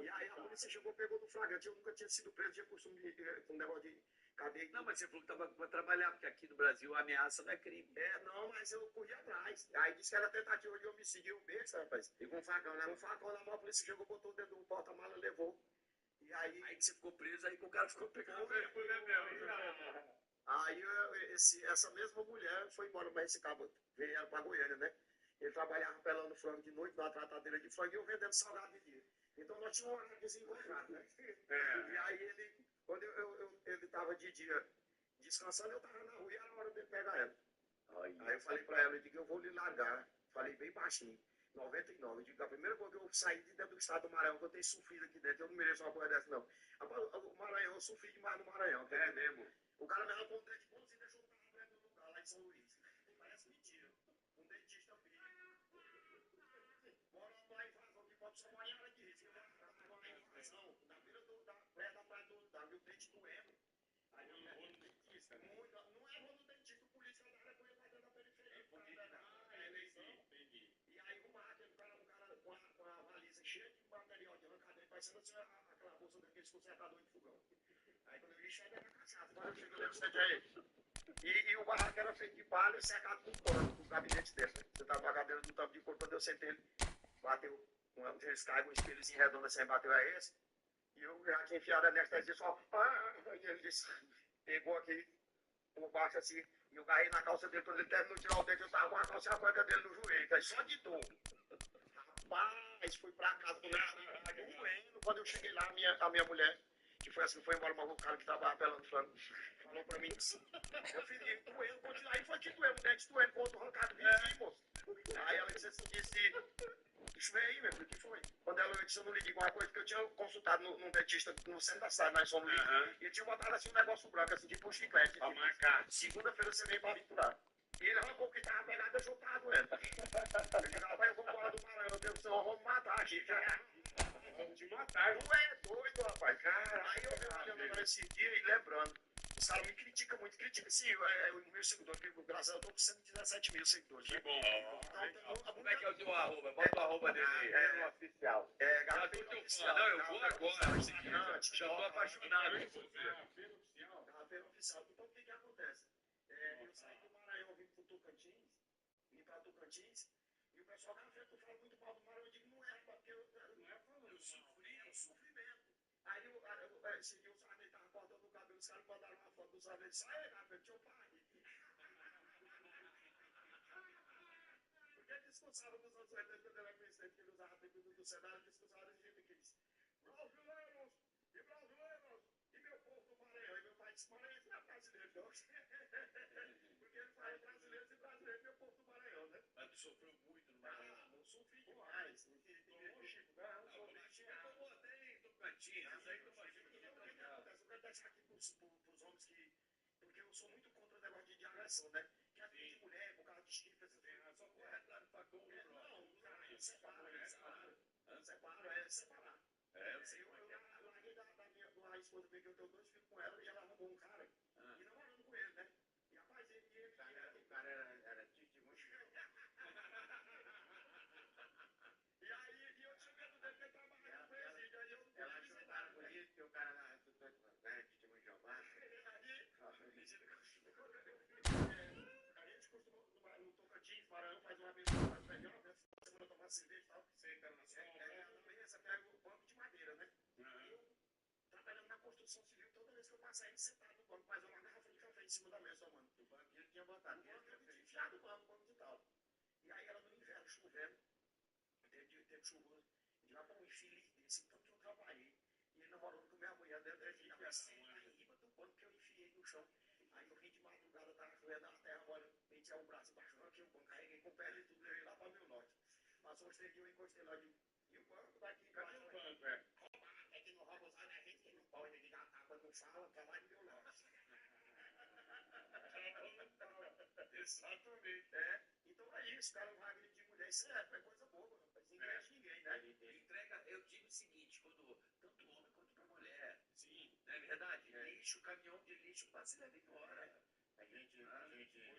E aí a polícia chegou, pegou no flagrante. Eu nunca tinha sido preso, tinha costume com um negócio de cadeia. Não, mas você falou que estava para trabalhar, porque aqui no Brasil a ameaça não é crime. Não, mas eu corri atrás. Aí disse que era tentativa de homicídio, eu besta, rapaz. E com um facão na Com mão. um facão na mão, a polícia chegou, botou dentro do porta-mala, levou. E aí... Aí que você ficou preso, aí que o cara ficou pegando. Aí essa mesma mulher foi embora para esse cabo, veio para Goiânia, né? Ele trabalhava pelando frango de noite, numa tratadeira de frango, e eu vendendo salgado de dia. Então nós tínhamos um horário desencontrado, né? E aí ele, quando ele estava de dia descansando, eu estava na rua e era hora dele pegar ela. Aí eu falei para ela, eu digo, eu vou lhe largar. Falei bem baixinho, 99. Eu digo, a primeira coisa que eu saí de dentro do estado do Maranhão, que eu tenho sofrido aqui dentro, eu não mereço uma coisa dessa, não. O Maranhão, eu sofri demais no Maranhão. É mesmo. O cara me arrancou um dente de bolsa e deixou o carro aberto no lugar, lá em São Luís. Parece mentira. Um dentista filho. Mora lá em Vazão, que pode só morar em área de risco. Eu moro lá em Vazão, na beira da praia da meu dente doendo. Aí eu vou no dentista. Não é vou no dentista, o polícia da área põe lá dentro da periferia. E aí o máquina, o cara com a valisa cheia de material de arrancadeira, parecendo assim, aquela bolsa daqueles consertadores de fogão. Aí quando eu vi, chega na cachaça. Quando eu chego, eu lembro aí. E o barraco era feito de palha e cercado com pano, com o gabinete dele. Você tava com a cadeira do tampo de couro, quando eu sentei, ele bateu eles caem com um espelhozinho redondo assim, bateu a esse. E eu já tinha enfiado a anestesia só. E ele disse, pegou aqui por baixo assim, e eu agarrei na calça dele. Quando ele terminou de tirar o dente, eu tava com a calça e a cueca dele no joelho. Aí só de dor. Rapaz, fui pra casa doendo. Quando eu cheguei lá, a minha mulher, que foi assim, foi embora, mas o cara que tava pelando frango, falou pra mim, meu filho, doendo, continua. Aí foi que doendo, o dente doendo, com outro arrancado, moço. Aí ela disse assim, deixa eu ver aí, meu filho, o que foi? Quando ela disse, eu não lhe digo uma coisa, que eu tinha consultado num dentista no centro da cidade, lá em São Luís, e ele tinha botado assim um negócio branco, assim, tipo um chiclete. Pra marcar. Segunda-feira você veio pra aventurar. E ele arrancou o que tava pegado e deixou o carro doendo. Eu digo, rapaz, eu vou embora do Maranhão, eu devo ser um vamos matar aqui, cara. Vamos te matar. Tu é doido, rapaz, cara. Aí eu olhando agora esse dia e lembrando. Os caras me criticam muito, sim, o meu seguidor, porque graças a Deus eu tô com 117 mil seguidores. Que bom. Então, Como é que é o teu arroba? Bota o arroba dele aí. É oficial. Já tô teu fã. Não, eu vou agora. Já tô apaixonado em você. Garrafeira oficial. Então o que acontece? Eu saí do Maranhão, vim pro Tocantins, e o pessoal, garrafeira, tu fala muito mal do Maranhão, eu digo, não é, porque eu sofri, é um sofrimento. Aí esse dia o Sarney tava cortando o cabelo, os caras mandaram uma foto do Sarney e disse, aí, garrafeira, teu pai. Porque discursava nos anos 80, quando era conhecido, que ele usava a tribuna do cenário, discursava desse jeito que diz, brasileiros, e meu povo do Maranhão. E meu pai disse, Maranhão não é brasileiro, não. Porque ele fala brasileiros e brasileiros, meu povo do Maranhão, né? Mas tu sofreu muito no Maranhão. Não sofri demais. Tomou Chico, não, tomou até em Tocantins. Isso aí tomou Chico. Eu quero deixar aqui pros homens que... Porque eu sou muito contra o negócio de agressão, né? Que a de mulher, por causa de chifre, Só corre atrás do facão. Não, separa. Separar. Eu sei. Eu larguei da minha esposa, porque eu tenho 2 filhos com ela, e ela arrumou um cara, e namorando com ele, né? E rapaz, ele... O cara era testemunho. E aí eu tinha medo dele ter trabalhado no presídio, aí eu não Ela pude achou o visitar. cara bonito, que o cara era testemunho de Jeová. A gente costuma, no Tocantins, Maranhão, faz uma vez no melhor, né? Semana tomar cerveja e tal. Você entra na sua Você pega o banco de madeira, né? Eu, trabalhando na construção civil, toda vez que eu passava, ele sentado no banco, fazia uma garrafa de café em cima da mesa, ó, mano. o banco ele tinha botado. O banco eu tinha enfiado o banco de tal. E aí era no inverno, chovendo, tempo chuvoso. E lá para um infeliz desse, tanto que eu trabalhei. E ele namorando com minha mulher, dentro da gente, a riba do banco que eu enfiei no chão. Aí eu vim de madrugada, tava chovendo na terra, agora meti o braço embaixo aqui, o banco, carreguei com o pé e tudo, levei lá para meu norte. Passou uns 3 dias, eu encostei lá e o banco daqui Cadê embaixo. o banco, é? É que não rouba usar, né? A gente que não pode ligar a tábua, não fala, tá lá no meu norte. Exatamente. Então é isso, cara, um agredir de mulher, isso é coisa boba, rapaz. Ninguém acha ninguém. Entrega, eu digo o seguinte, quando tanto homem quanto para mulher. Sim. Não é verdade? Lixo, caminhão de lixo, passa e leva embora. A gente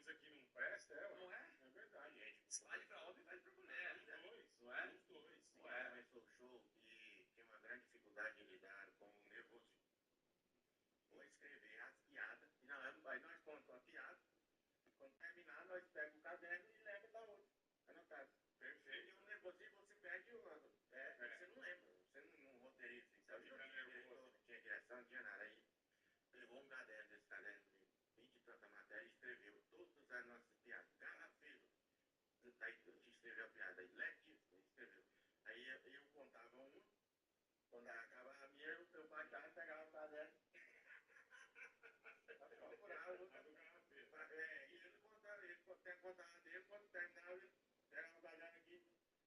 Coisa que não presta, Não é? É verdade, gente. Se vale para homem, vale para mulher. Os dois. Não é? Os dois. não é, mas o show e tem uma grande dificuldade de lidar com o nervosismo. Vou escrever as piadas, e nós contamos a piada, quando terminar nós pegamos o caderno e leva da outra, anotado. Perfeito. E o nervosismo você perde o ano. Você não lembra, você não roteiriza. Então, Fica nervoso. não tinha direção, não tinha nada. Aí pegou um caderno, desse caderno de 20 e tanta matéria e escreveu todas as nossas piadas. Garrafeiro. Aí escreveu a piada, aí letíssimo, escreveu. Aí eu contava uma, quando acabava a minha, eu baixava e pegava o caderno. Pra procurar o outro. E ele contava dele, quando terminava, ele pegava o caderno aqui,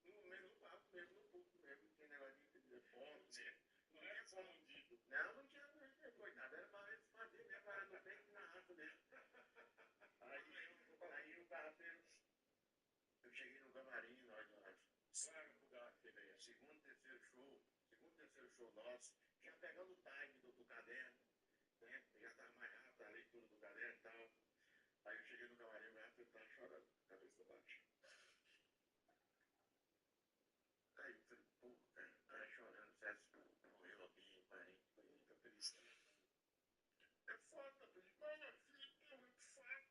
no mesmo papo, mesmo no público, mesmo, não tinha negócio de ponto, né? Não é escondido. Não tinha, coitado, era pra eles fazerem mesmo, era no peito e na raça dele. Aí o garrafeiro, eu cheguei no camarim, nós, Claro, mudar a ideia. segundo, terceiro show nosso, já pegando o time do caderno, né? Já estava mais rápido a leitura do caderno e tal. Aí eu cheguei no camarim, o garrafeiro estava chorando, cabeça baixa. Aí eu falei, pô, cara chorando, César morreu alguém, parente, foi muita triste. É foda, mas minha filha é muito foda.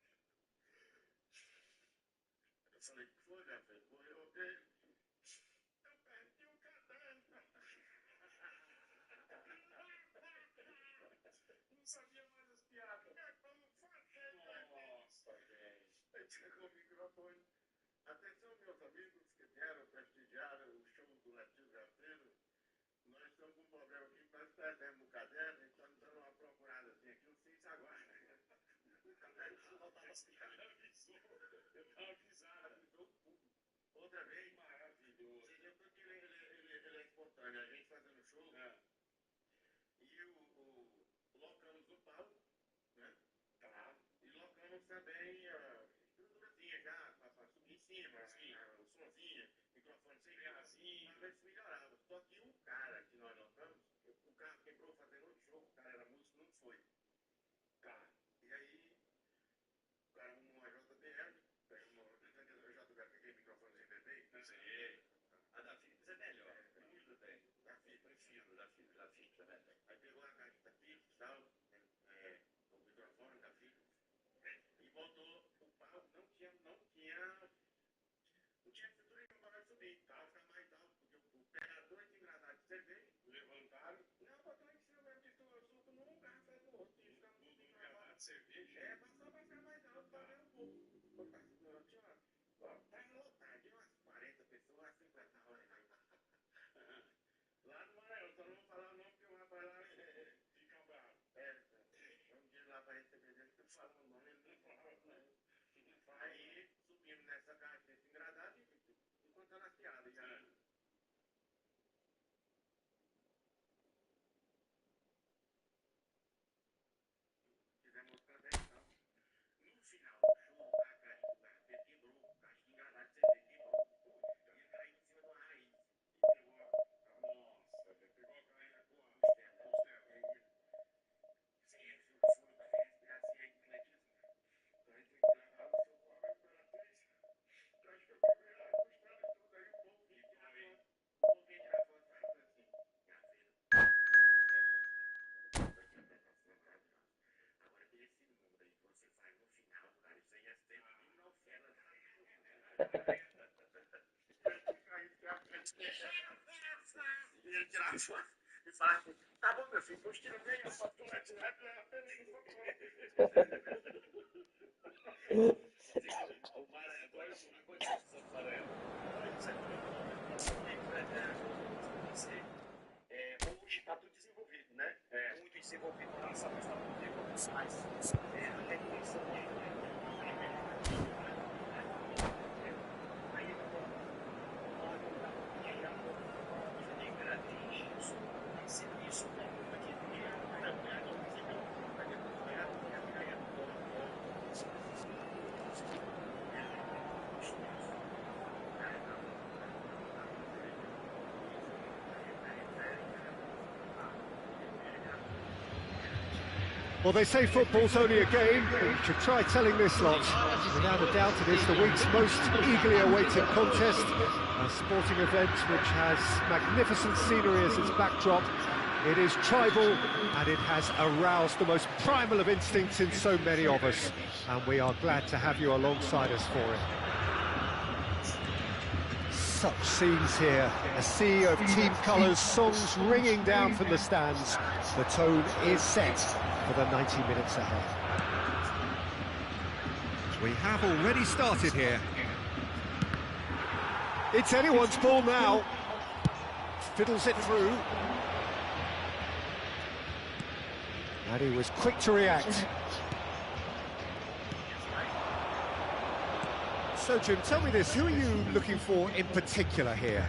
Eu falei, que foi, garrafeiro? Morreu alguém? Eu perdi o caderno. Não sabia mais as piadas. Como fazer? Nossa, gente. Aí pegou o microfone. Atenção, meus amigos que vieram prestigiar o show do Latino Grafeiro. Nós estamos com um problema aqui, nós perdemos o caderno e estamos dando uma procurada assim aqui, não sei se agora. O caderno não estava as piadas. Eu tava avisado. Avisou tudo. Outra vez, Maravilhoso. você viu que ele é espontâneo, a gente fazendo show. E o locamos o palco, né? Tá. E locamos também a estruturazinha já, para subir em cima, assim, o somzinho, microfone sem gracinha, para ver se melhorava. Só que o cara que nós locamos, o carro quebrou fazendo outro show, o cara era músico, não foi. Tá. E aí, o cara arrumou uma JBL, pegou uma JBL, aquele microfone sem bebê. Sei. A da Philips é melhor. Muito bem. Da Philips. Prefiro da Philips é melhor. Aí pegou a caixa da Philips e tal, o microfone da Philips, e botou o pau, não tinha estrutura para nós subir, tá? Ficar mais alto, porque o pegaram 2 engradados de cerveja, Levantaram. não, botou em cima mesmo, disse o assunto num garrafa do outro, e ficamos Tudo tudo enganado de cerveja. passou para ficar mais alto, para ver um pouco. Tinha tava lotado, tinha umas 40 pessoas, umas 50 horas. Lá no Maranhão, só não vou falar o nome, porque o rapaz lá Fica bravo. vamos dizer lá para receber dele, que eu falo o nome, ele não fala o nome. Aí subimos nessa caixa, nesse engradado e contando as piadas. Fizemos outra vez e tal. No final do show, a caixa do garrafeiro quebrou, a caixa de engradado de cerveja quebrou. E ele caiu em cima de uma raiz. E pegou Nossa, pegou a carreira com a costela. Sim, esse furo da respiração é atletismo. Então ele tem que levar o seu corpo para a atriz. Eu acho que eu quebrei a costela e tudo aí, um pouco de tirar foto. Um pouquinho de tirar foto, vai assim. Garrafeiro, você vai ter apresentação maravilhosa. Agora, esse número aí que você faz no final, cara, isso aí é sempre uma novela. E ele tirava foto e falava, tá bom, meu filho, pois tira bem a foto que vai tirar pela pena que for O Maranhão, agora aconteceu com o Maranhão. Hoje está tudo desenvolvido, né? Muito desenvolvido na nossa questão de evoluções. A definição Well, they say football's only a game, but you should try telling this lot. Without a doubt, it is the week's most eagerly awaited contest, a sporting event which has magnificent scenery as its backdrop. It is tribal, and it has aroused the most primal of instincts in so many of us, and we are glad to have you alongside us for it. Such scenes here, a sea of team colours, songs ringing down from the stands. The tone is set for the 90 minutes ahead. We have already started here. It's anyone's ball now. Fiddles it through. And he was quick to react. So, Jim, tell me this, who are you looking for in particular here?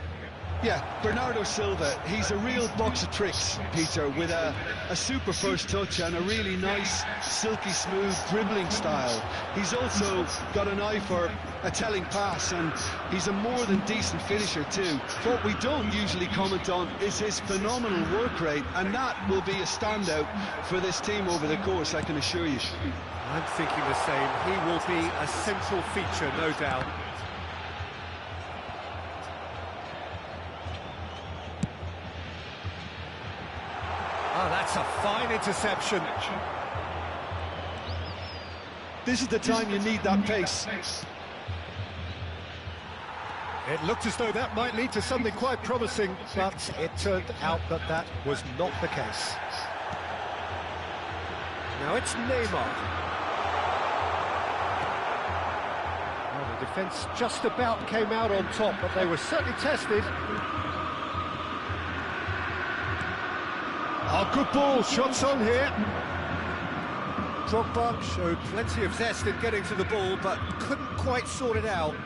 Yeah, Bernardo Silva, he's a real box of tricks, Peter, with a super first touch and a really nice, silky smooth dribbling style. He's also got an eye for a telling pass, and he's a more than decent finisher too. What we don't usually comment on is his phenomenal work rate, and that will be a standout for this team over the course, I can assure you. I'm thinking the same. He will be a central feature, no doubt. Oh, that's a fine interception. This is the time you need that pace. It looked as though that might lead to something quite promising, but it turned out that that was not the case. Now it's Neymar. Well, the defence just about came out on top, but they were certainly tested. Oh, good ball, shots on here. Drogba showed plenty of zest in getting to the ball, but couldn't quite sort it out.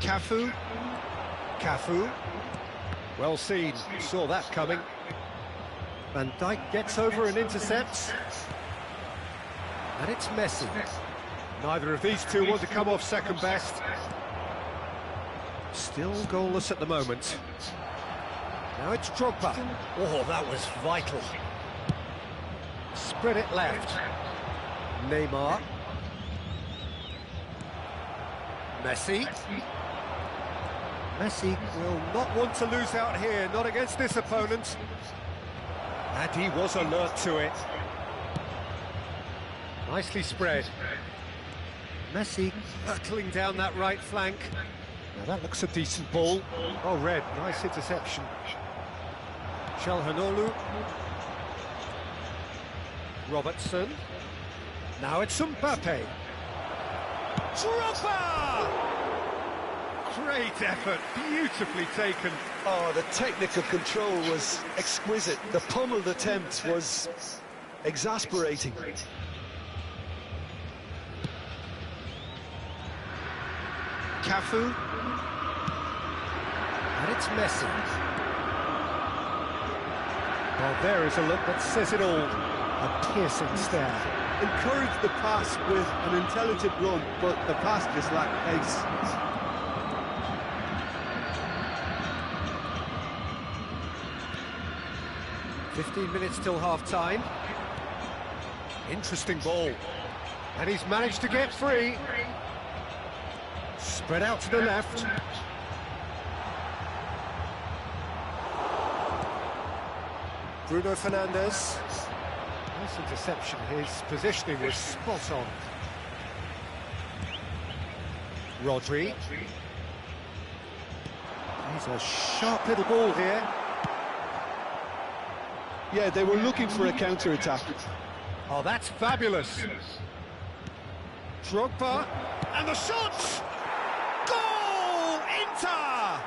Cafu. Well seen, saw that coming. Van Dijk gets over and intercepts. And it's Messi. Neither of these two want to come off second best. Still goalless at the moment. Now it's Drogba. Oh, that was vital. Spread it left. Neymar. Messi. Messi will not want to lose out here, not against this opponent. And he was alert to it. Nicely spread. Messi hurtling down that right flank. Now that looks a decent ball. Oh, Red, nice interception. Çalhanoğlu. Robertson. Now it's Mbappe. Drogba! Great effort, beautifully taken. Oh, the technical control was exquisite. The pummeled attempt was exasperating. Cafu. And it's Messi. Well, there is a look that says it all. A piercing stare. Encouraged the pass with an intelligent run, but the pass just lacked pace. .15 minutes till half-time. Interesting ball. And he's managed to get free. Spread out to the left. Bruno Fernandes. Nice interception. His positioning was spot on. Rodri. He's a sharp little ball here. Yeah, they were looking for a counter-attack. Oh, that's fabulous. Drogba. And the shot! Goal! Inter!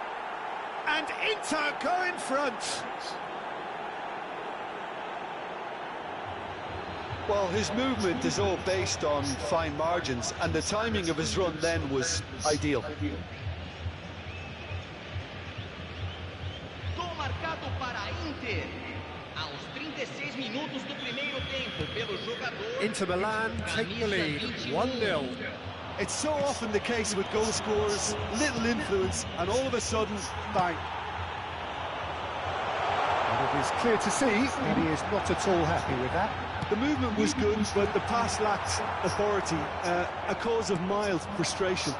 And Inter go in front. Well, his movement is all based on fine margins, and the timing of his run then was ideal. Gol marcado para Inter. Aos 36 minutos do primeiro tempo pelo jogador. Inter Milan take the lead, 1-0. It's so often the case with goal scorers, little influence, and all of a sudden, bang. It is clear to see that he is not at all happy with that. The movement was good, but the pass lacked authority, a cause of mild frustration.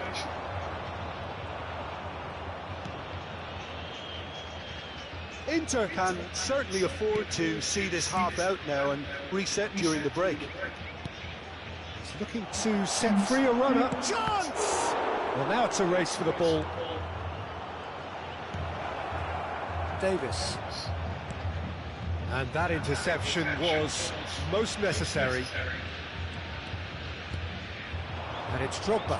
Inter can certainly afford to see this half out now and reset during the break. He's looking to set free a runner. Chance! Well, now it's a race for the ball. Davis. And that interception was most necessary. And it's Drogba.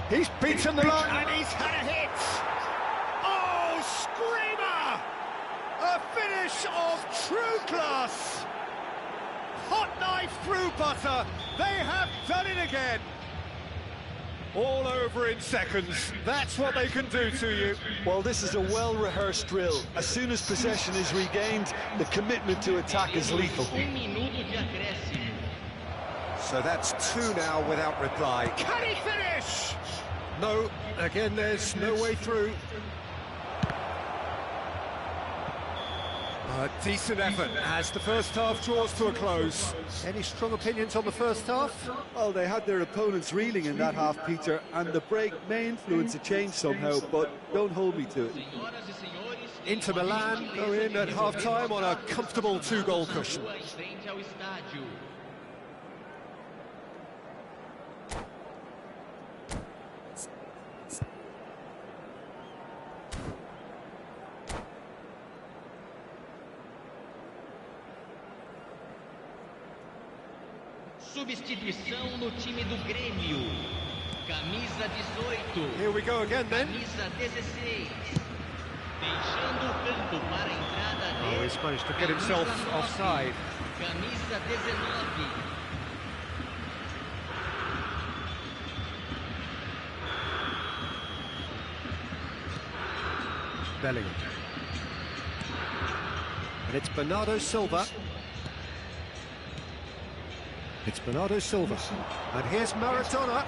He's beaten the line and he's had a hit! Oh, screamer! A finish of true class! Hot knife through butter. They have done it again. All over in seconds. That's what they can do to you. Well, this is a well-rehearsed drill. As soon as possession is regained, the commitment to attack is lethal. So that's two now without reply. Can he finish? No, again there's no way through. A decent effort as the first half draws to a close. Any strong opinions on the first half? Well, they had their opponents reeling in that half, Peter, and the break may influence a change somehow, but don't hold me to it. Inter Milan go in at half-time on a comfortable two-goal cushion. Substituição no time do Grêmio. Camisa 18. Here we go again then. Camisa 16. Deixando o campo para a entrada Oh, he's managed to get himself offside. Camisa 19. Bellingham. And it's Bernardo Silva. It's Bernardo Silva. And here's Maradona.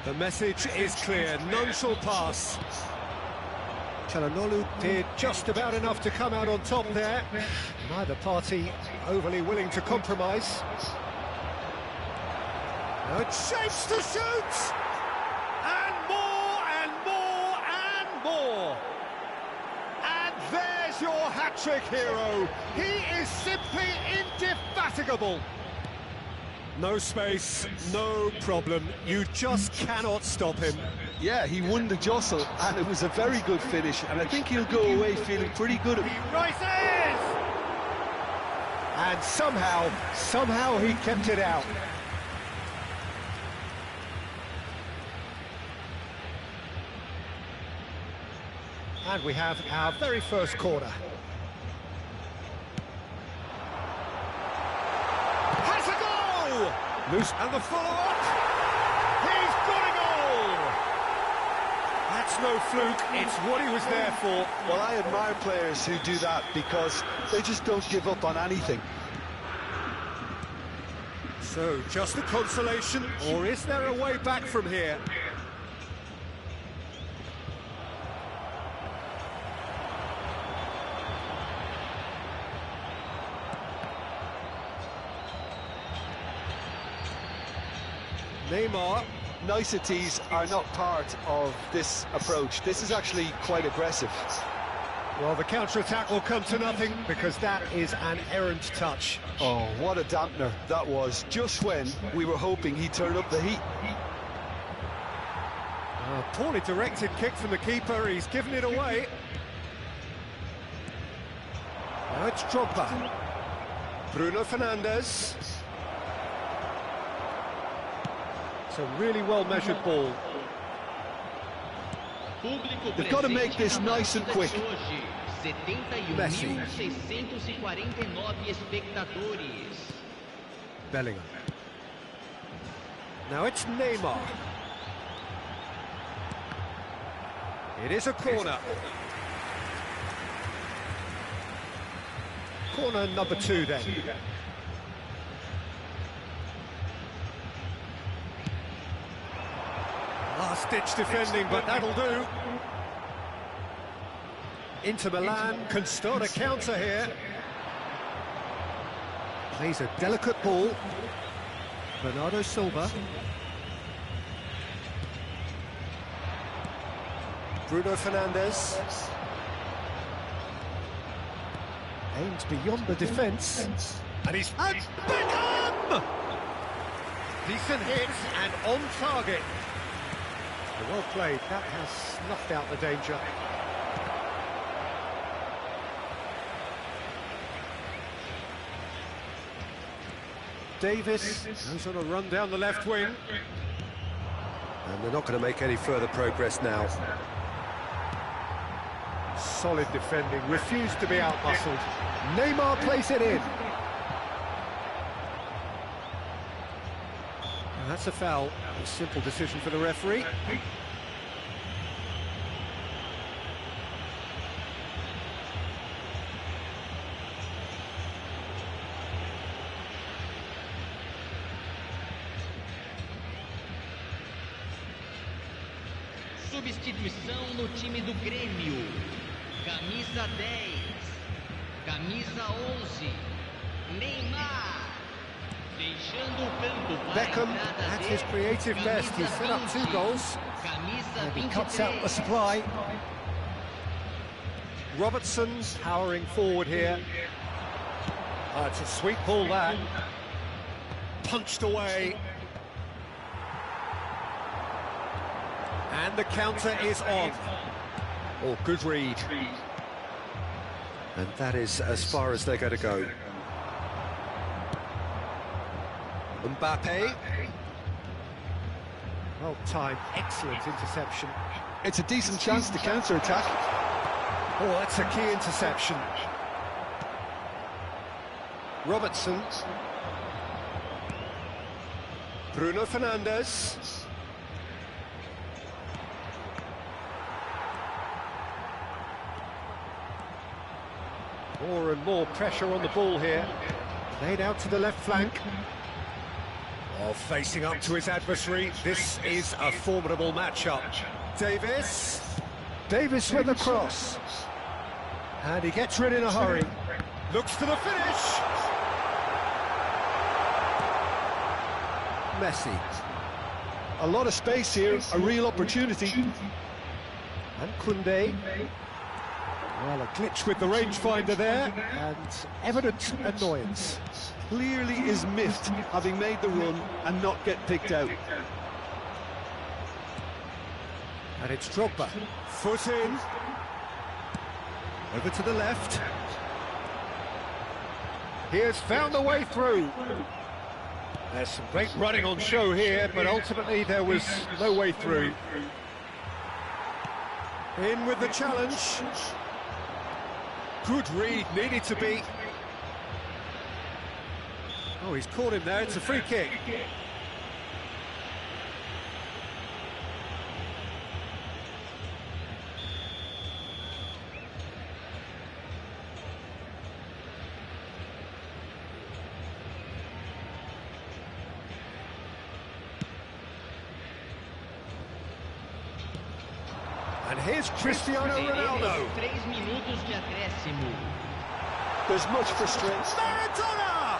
The message is clear. None shall pass. Çalhanoğlu did just about enough to come out on top there. Neither party overly willing to compromise. Now it shapes to shoot! And more, and more, and more! And there's your hat-trick hero. He is simply indefatigable. No space, no problem. You just cannot stop him. Yeah, he won the jostle, and it was a very good finish, and I think he'll go away feeling pretty good. He rises! And somehow he kept it out. And we have our very first corner. Has a goal! Loose, and the follow-up! He's got a goal! That's no fluke, it's what he was there for. Well, I admire players who do that because they just don't give up on anything. So, just a consolation, or is there a way back from here? Neymar. Niceties are not part of this approach. This is actually quite aggressive. Well, the counter-attack will come to nothing because that is an errant touch. Oh, what a dampener that was, just when we were hoping he'd turn up the heat. A poorly directed kick from the keeper, he's given it away. Now it's Drogba. Bruno Fernandes. It's a really well-measured ball. They've got to make this nice and quick. Messi. Bellingham. Now it's Neymar. It is a corner. Corner number 2 then. Last-ditch defending, but that'll do. Inter Milan can start a counter here. Plays a delicate ball. Bernardo Silva. Bruno Fernandes. Aims beyond the defence. And he's... And Beckham! Decent hit and on target. Well played, that has snuffed out the danger. Davis goes on a run down the left wing. And they're not going to make any further progress now. Solid defending, refused to be outmuscled. Neymar plays it in. And that's a foul. A simple decision for the referee. Substituição no time do Grêmio. Camisa 10, camisa 11, Neymar. Deixando o campo para Beckham at his creative best. He set up 2 goals. And he cuts out the supply. Robertson powering forward here. Oh, it's a sweet ball that. Punched away. And the counter is on. Oh, good read. And that is as far as they're going to go. Mbappe. Well timed, excellent interception. It's a decent chance to counter-attack. Oh, that's a key interception. Robertson. Bruno Fernandes. More and more pressure on the ball here. Played out to the left flank. Oh, facing up to his adversary. This is a formidable matchup. Davis. Davis with the cross. And he gets rid in a hurry. Looks for the finish. Messi. A lot of space here, a real opportunity. And Koundé. Well, a glitch with the rangefinder there, and evident annoyance. Clearly is miffed, having made the run and not get picked out. And it's Drogba. Foot in. Over to the left. He has found a way through. There's some great running on show here, but ultimately there was no way through. In with the challenge. Good read, needed to be. Oh, he's caught him there, it's a free kick. And here's Cristiano Ronaldo. 3 minutos de acréscimo. There's much frustration. Maradona!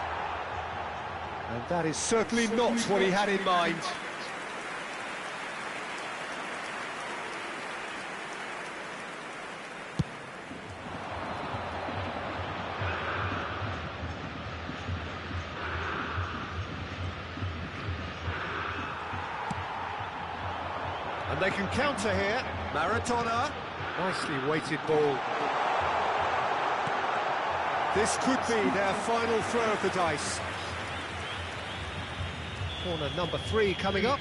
And that is certainly not what he had in mind. And they can counter here. Maradona. Nicely weighted ball. This could be their final throw of the dice. Corner number 3 coming up.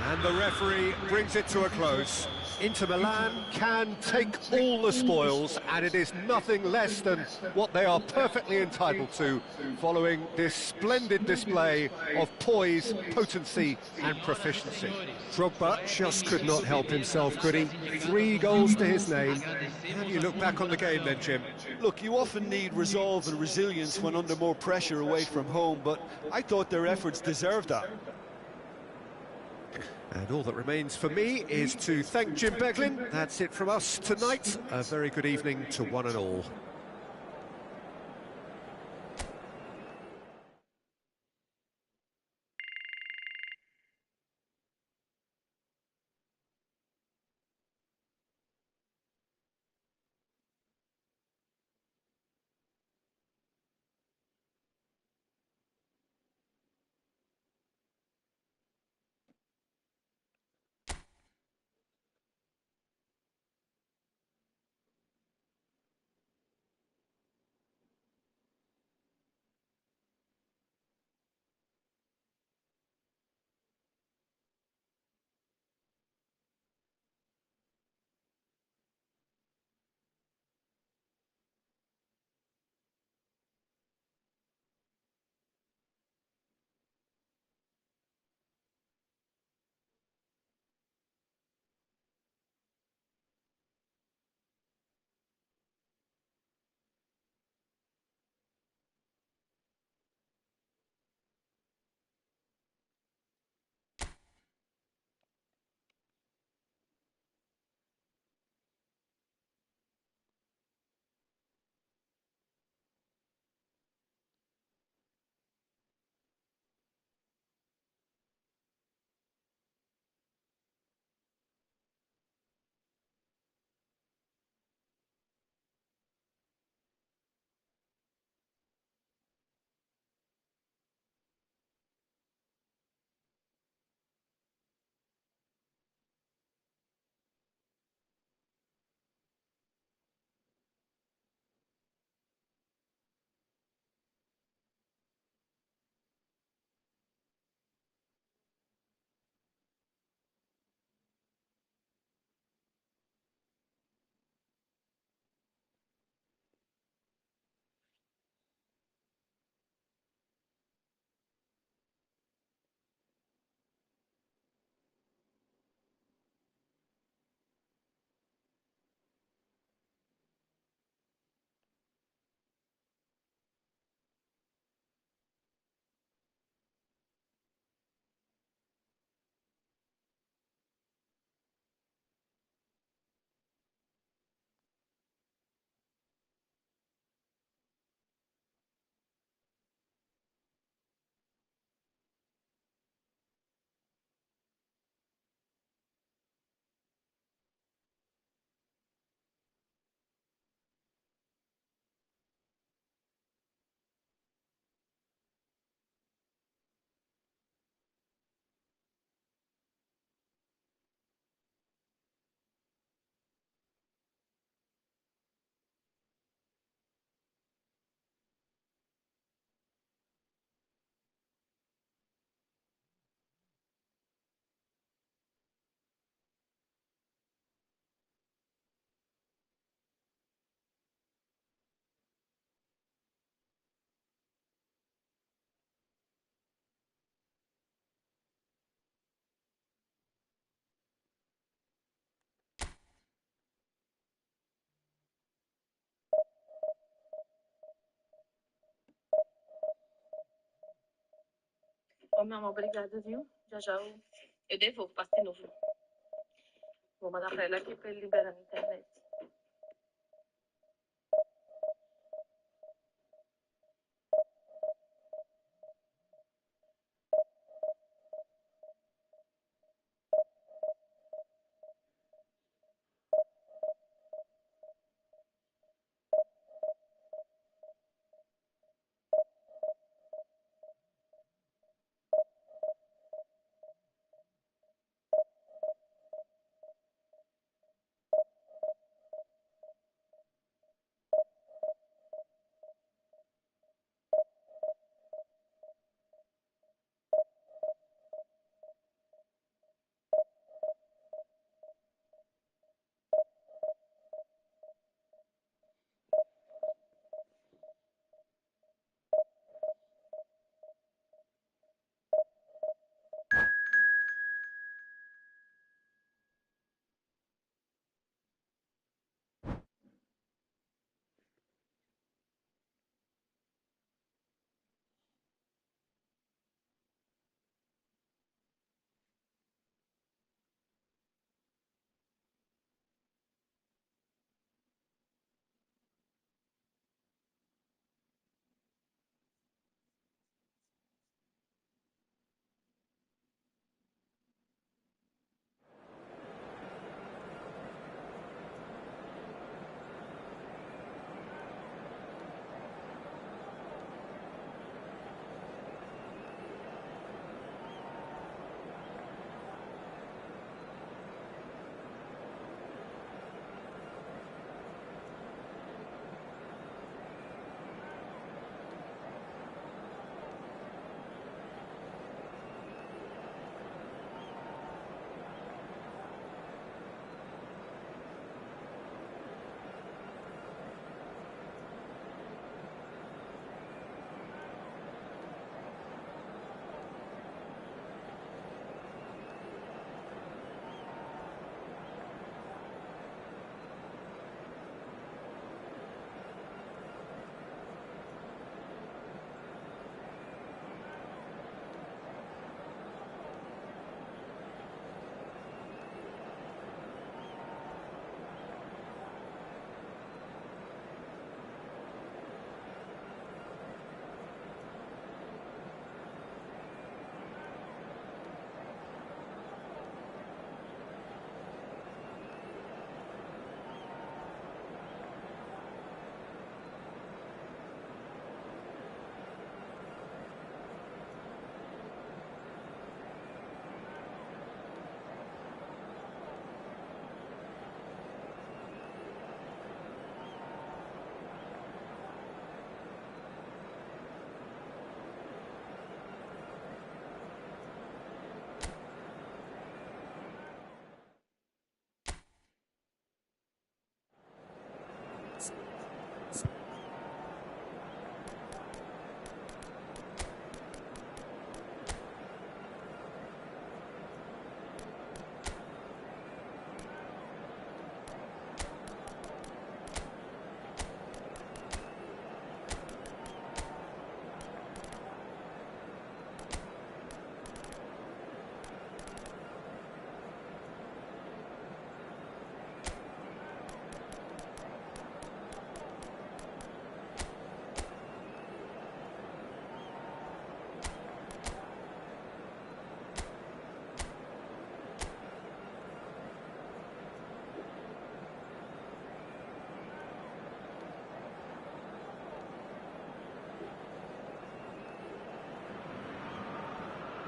And the referee brings it to a close. Inter Milan can take all the spoils, and it is nothing less than what they are perfectly entitled to, following this splendid display of poise, potency and proficiency. Drogba just could not help himself, could he? 3 goals to his name. How do you look back on the game then, Jim? Look, you often need resolve and resilience when under more pressure away from home, but I thought their efforts deserved that. And all that remains for me is to thank Jim Beglin. That's it from us tonight. A very good evening to one and all. Ô, meu amor, obrigada, viu? Já já eu devolvo, passo de novo. Vou mandar pra ele aqui pra ele liberar na internet.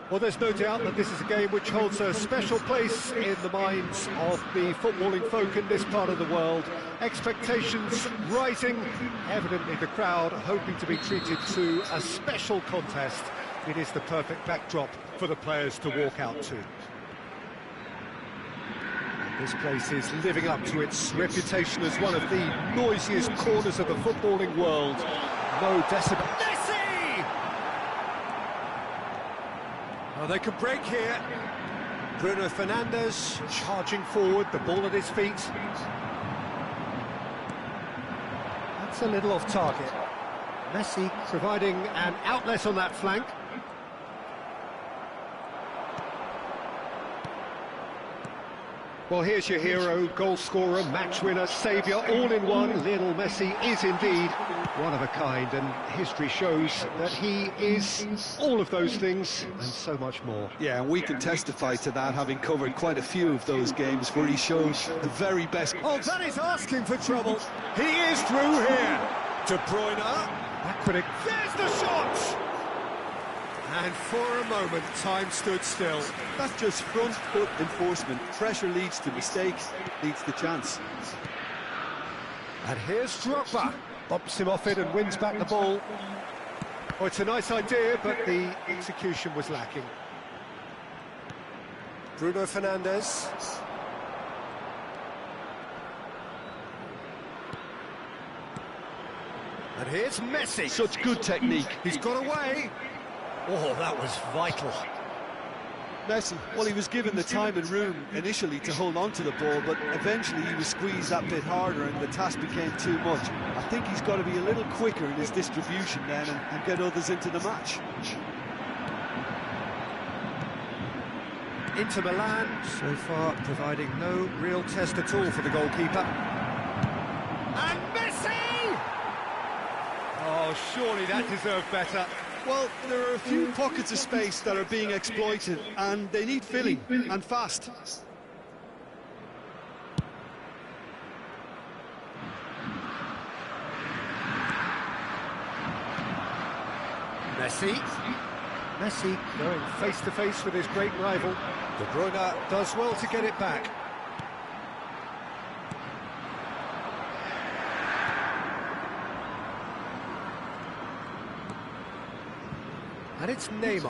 Well, there's no doubt that this is a game which holds a special place in the minds of the footballing folk in this part of the world. Expectations rising, evidently the crowd hoping to be treated to a special contest. It is the perfect backdrop for the players to walk out to. And this place is living up to its reputation as one of the noisiest corners of the footballing world. No decibel. Oh, they can break here. Bruno Fernandes charging forward, the ball at his feet. That's a little off target. Messi providing an outlet on that flank. Well, here's your hero, goal scorer, match winner, saviour, all in one. Lionel Messi is indeed one of a kind, and history shows that he is all of those things and so much more. Yeah, and we can testify to that, having covered quite a few of those games where he shows the very best. Oh, that is asking for trouble. He is through here. De Bruyne, backward. There's the shot! And for a moment, time stood still. That's just front foot enforcement. Pressure leads to mistake, leads to chance. And here's Drogba. Bumps him off it and wins back the ball. Oh, it's a nice idea, but the execution was lacking. Bruno Fernandes. And here's Messi. Such good technique. He's got away. Oh, that was vital. Messi, well, he was given the time and room initially to hold on to the ball, but eventually he was squeezed that bit harder and the task became too much. I think he's got to be a little quicker in his distribution then and get others into the match. Inter Milan, so far providing no real test at all for the goalkeeper. And Messi! Oh, surely that deserved better. Well, there are a few pockets of space that are being exploited, and they need filling, and fast. Messi going face-to-face with his great rival. De Bruyne does well to get it back. And it's Neymar.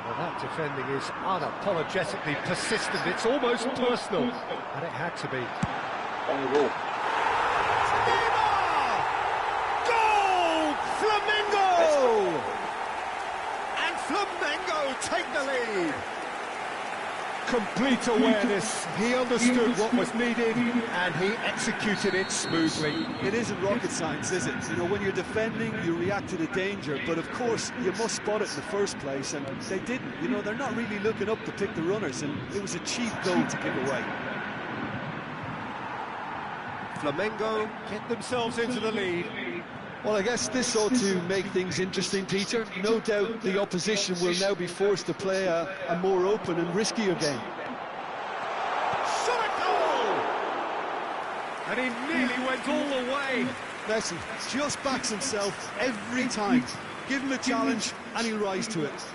Well, that defending is unapologetically persistent. It's almost personal. And it had to be. Neymar! Goal! Flamengo! And Flamengo take the lead. Complete awareness. He understood what was needed and he executed it smoothly. It isn't rocket science, is it? You know, when you're defending, you react to the danger, but of course, you must spot it in the first place, and they didn't. You know, they're not really looking up to pick the runners, and it was a cheap goal to give away. Flamengo get themselves into the lead. Well, I guess this ought to make things interesting, Peter. No doubt the opposition will now be forced to play a more open and riskier game. Shot a goal! And he nearly went all the way. Messi just backs himself every time. Give him a challenge and he'll rise to it.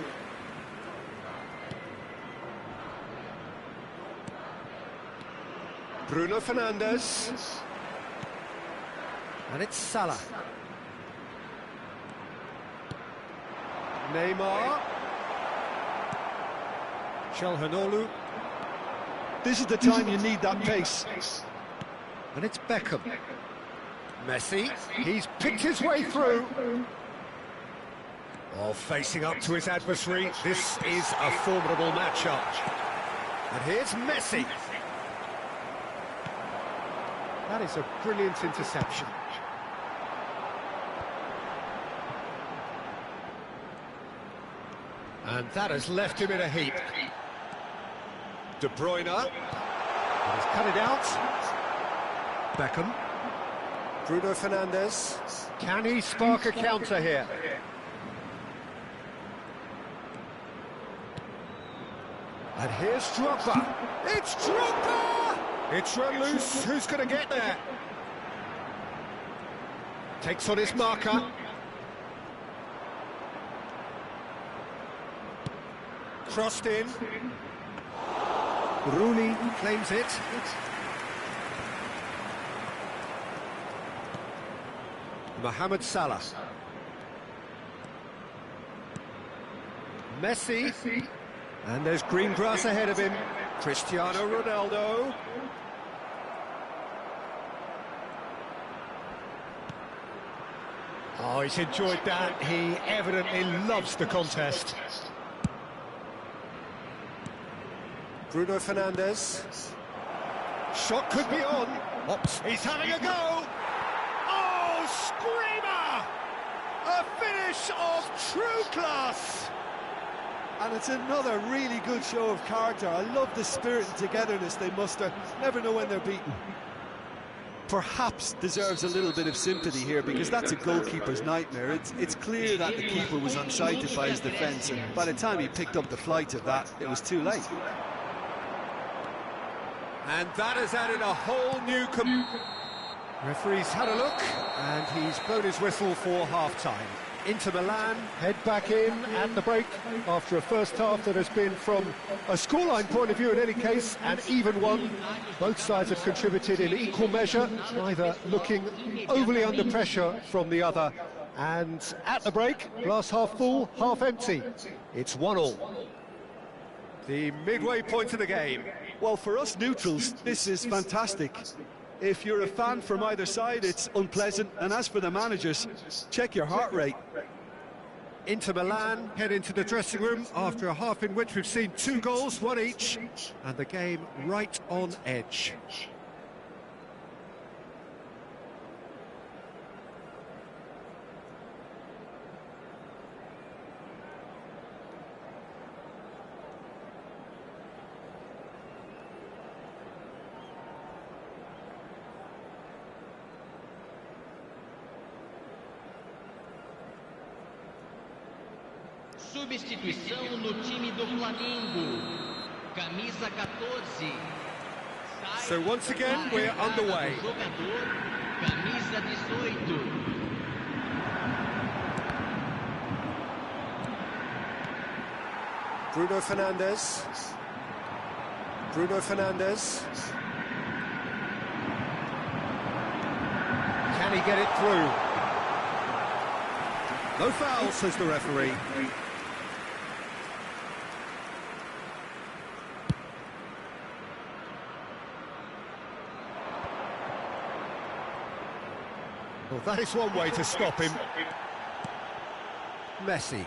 Bruno Fernandes. And it's Salah. Neymar. Çalhanoğlu. This is the time you need that pace. And it's Beckham. Messi. He's picked his way through. Oh, facing up to his adversary. This is a formidable matchup. And here's Messi. That is a brilliant interception. And that has left him in a heap. De Bruyne. He's cut it out. Beckham. Bruno Fernandes. Can he spark a counter here? And here's Drogba. It's Drogba! It's run loose. Who's going to get there? Takes on his marker. crossed in. Rooney claims it. Mohamed Salah. Messi. And there's green grass ahead of him. Cristiano Ronaldo. Oh, he's enjoyed that. He evidently loves the contest. Bruno Fernandes. Shot could be on. Ops. He's having a go. Oh, screamer! A finish of true class. And it's another really good show of character. I love the spirit and togetherness they muster. Never know when they're beaten. Perhaps deserves a little bit of sympathy here, because that's a goalkeeper's nightmare. It's clear that the keeper was unsighted by his defence, and by the time he picked up the flight of that, it was too late. And that has added a whole new... Referee's had a look, and he's blown his whistle for half-time. Inter Milan head back in at the break after a first half that has been, from a scoreline point of view in any case, an even one. Both sides have contributed in equal measure, neither looking overly under pressure from the other. And at the break, glass half full, half empty. It's 1-1. The midway point of the game. Well, for us neutrals, this is fantastic. If you're a fan from either side, it's unpleasant. And as for the managers, check your heart rate. Inter Milan head into the dressing room after a half in which we've seen 2 goals, 1 each, and the game right on edge. Substituição no time do Flamengo. Camisa 14. So once again, we're underway. Jogador, camisa 18. Bruno Fernandes. Bruno Fernandes. Can he get it through? No foul, says the referee. Well, that is one way to stop him. Messi.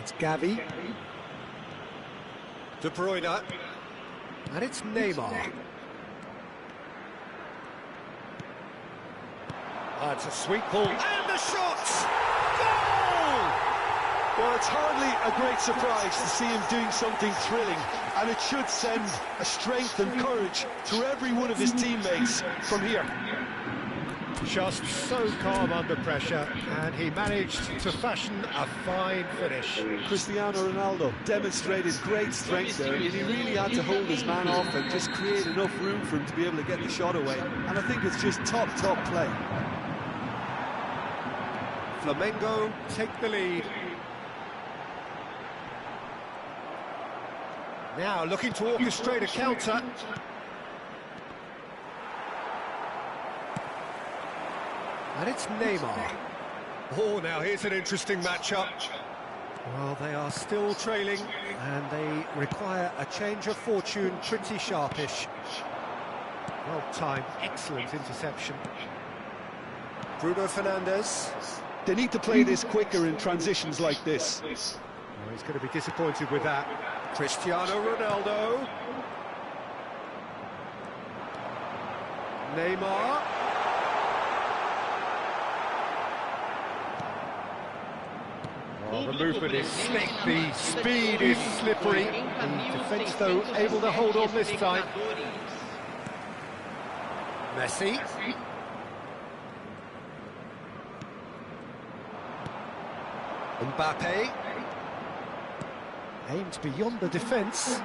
It's Gavi. De Bruyne. And it's Neymar. It's a sweet ball. And the shot! Goal! Well, it's hardly a great surprise to see him doing something thrilling, and it should send a strength and courage to every one of his teammates from here. Just so calm under pressure, and he managed to fashion a fine finish. Cristiano Ronaldo demonstrated great strength there. I mean, he really had to hold his man off and just create enough room for him to be able to get the shot away. And I think it's just top play. Flamengo take the lead. Now looking to orchestrate a counter. And it's Neymar. Oh, now here's an interesting matchup. Well, they are still trailing, and they require a change of fortune, pretty sharpish. Well timed, excellent interception. Bruno Fernandes. They need to play this quicker in transitions like this. Well, he's going to be disappointed with that. Cristiano Ronaldo. Neymar. Well, the movement is slick, the speed is slippery. The defence, though, able to hold on this time. Messi. Mbappe. Aimed beyond the defence.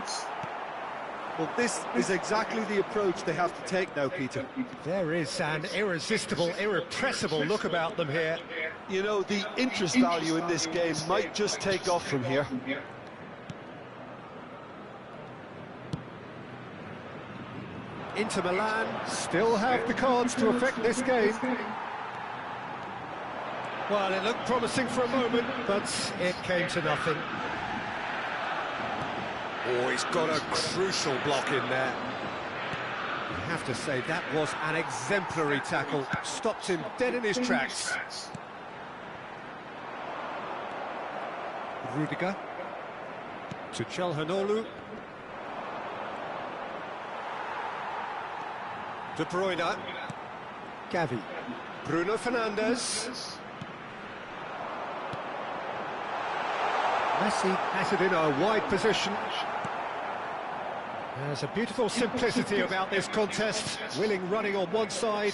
Well, this is exactly the approach they have to take now, Peter. There is an irresistible, irrepressible look about them here. You know, the interest value in this game might just take off from here. Inter Milan still have the cards to affect this game. Well, it looked promising for a moment, but it came to nothing. Oh, he's got a crucial block in there. I have to say, that was an exemplary tackle. Stopped him dead in his tracks. Rudiger. To Çalhanoğlu. De Bruyne. Gavi. Bruno Fernandes. Messi has it in a wide position. There's a beautiful simplicity about this contest. Willing running on one side,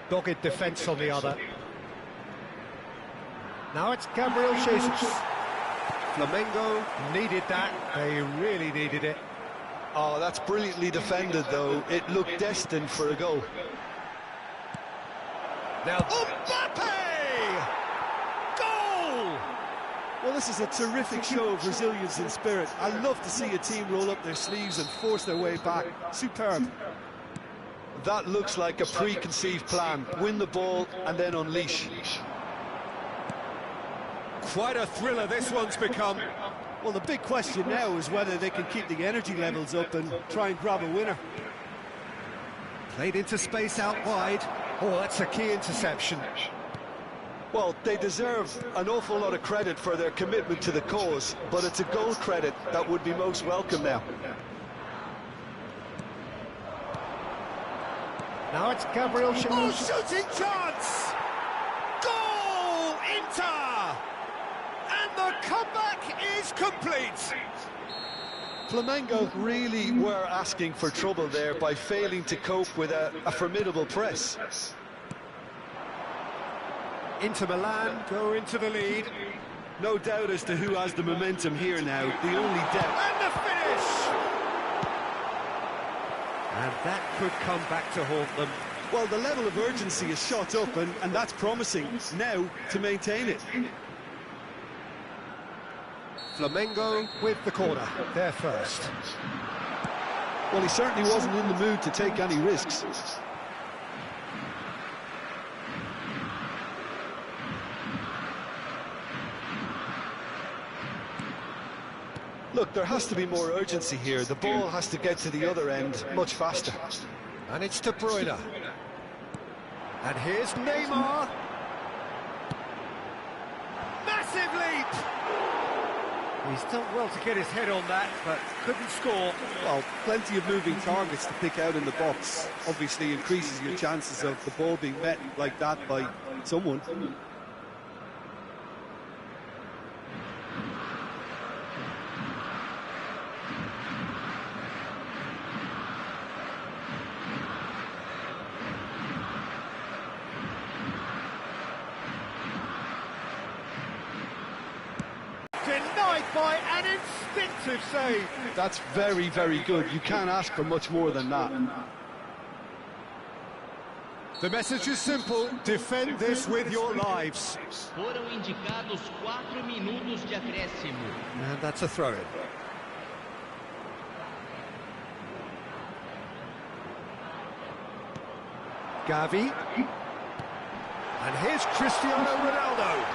dogged defence on the other. Now it's Gabriel Jesus. Flamengo needed that. They really needed it. Oh, that's brilliantly defended, though. It looked destined for a goal. Now, Mbappe! Goal! Well, this is a terrific show of resilience and spirit. I love to see a team roll up their sleeves and force their way back. Superb. That looks like a preconceived plan. Win the ball and then unleash. Quite a thriller this one's become. Well, the big question now is whether they can keep the energy levels up and try and grab a winner. Played into space out wide. Oh, that's a key interception. Well, they deserve an awful lot of credit for their commitment to the cause, but it's a goal credit that would be most welcome now. Now it's Gabriel Jesus. Oh, shooting chance! Goal! Inter! And the comeback is complete! Flamengo really were asking for trouble there by failing to cope with a formidable press. Inter Milan go into the lead. No doubt as to who has the momentum here now. The only doubt. And the finish! And that could come back to haunt them. Well, the level of urgency is shot up, and that's promising now to maintain it. Flamengo with the corner, they're first. Well, he certainly wasn't in the mood to take any risks. Look, there has to be more urgency here. The ball has to get to the other end much faster. And it's De Bruyne. And here's Neymar. Massive leap! He's done well to get his head on that, but couldn't score. Well, plenty of moving targets to pick out in the box. Obviously increases your chances of the ball being met like that by someone. Denied by an instinctive save. That's very, very good. You can't ask for much more than that. The message is simple: defend this with your lives. Foram indicados 4 minutos de acréscimo. And that's a throw-in. Gavi. And here's Cristiano Ronaldo.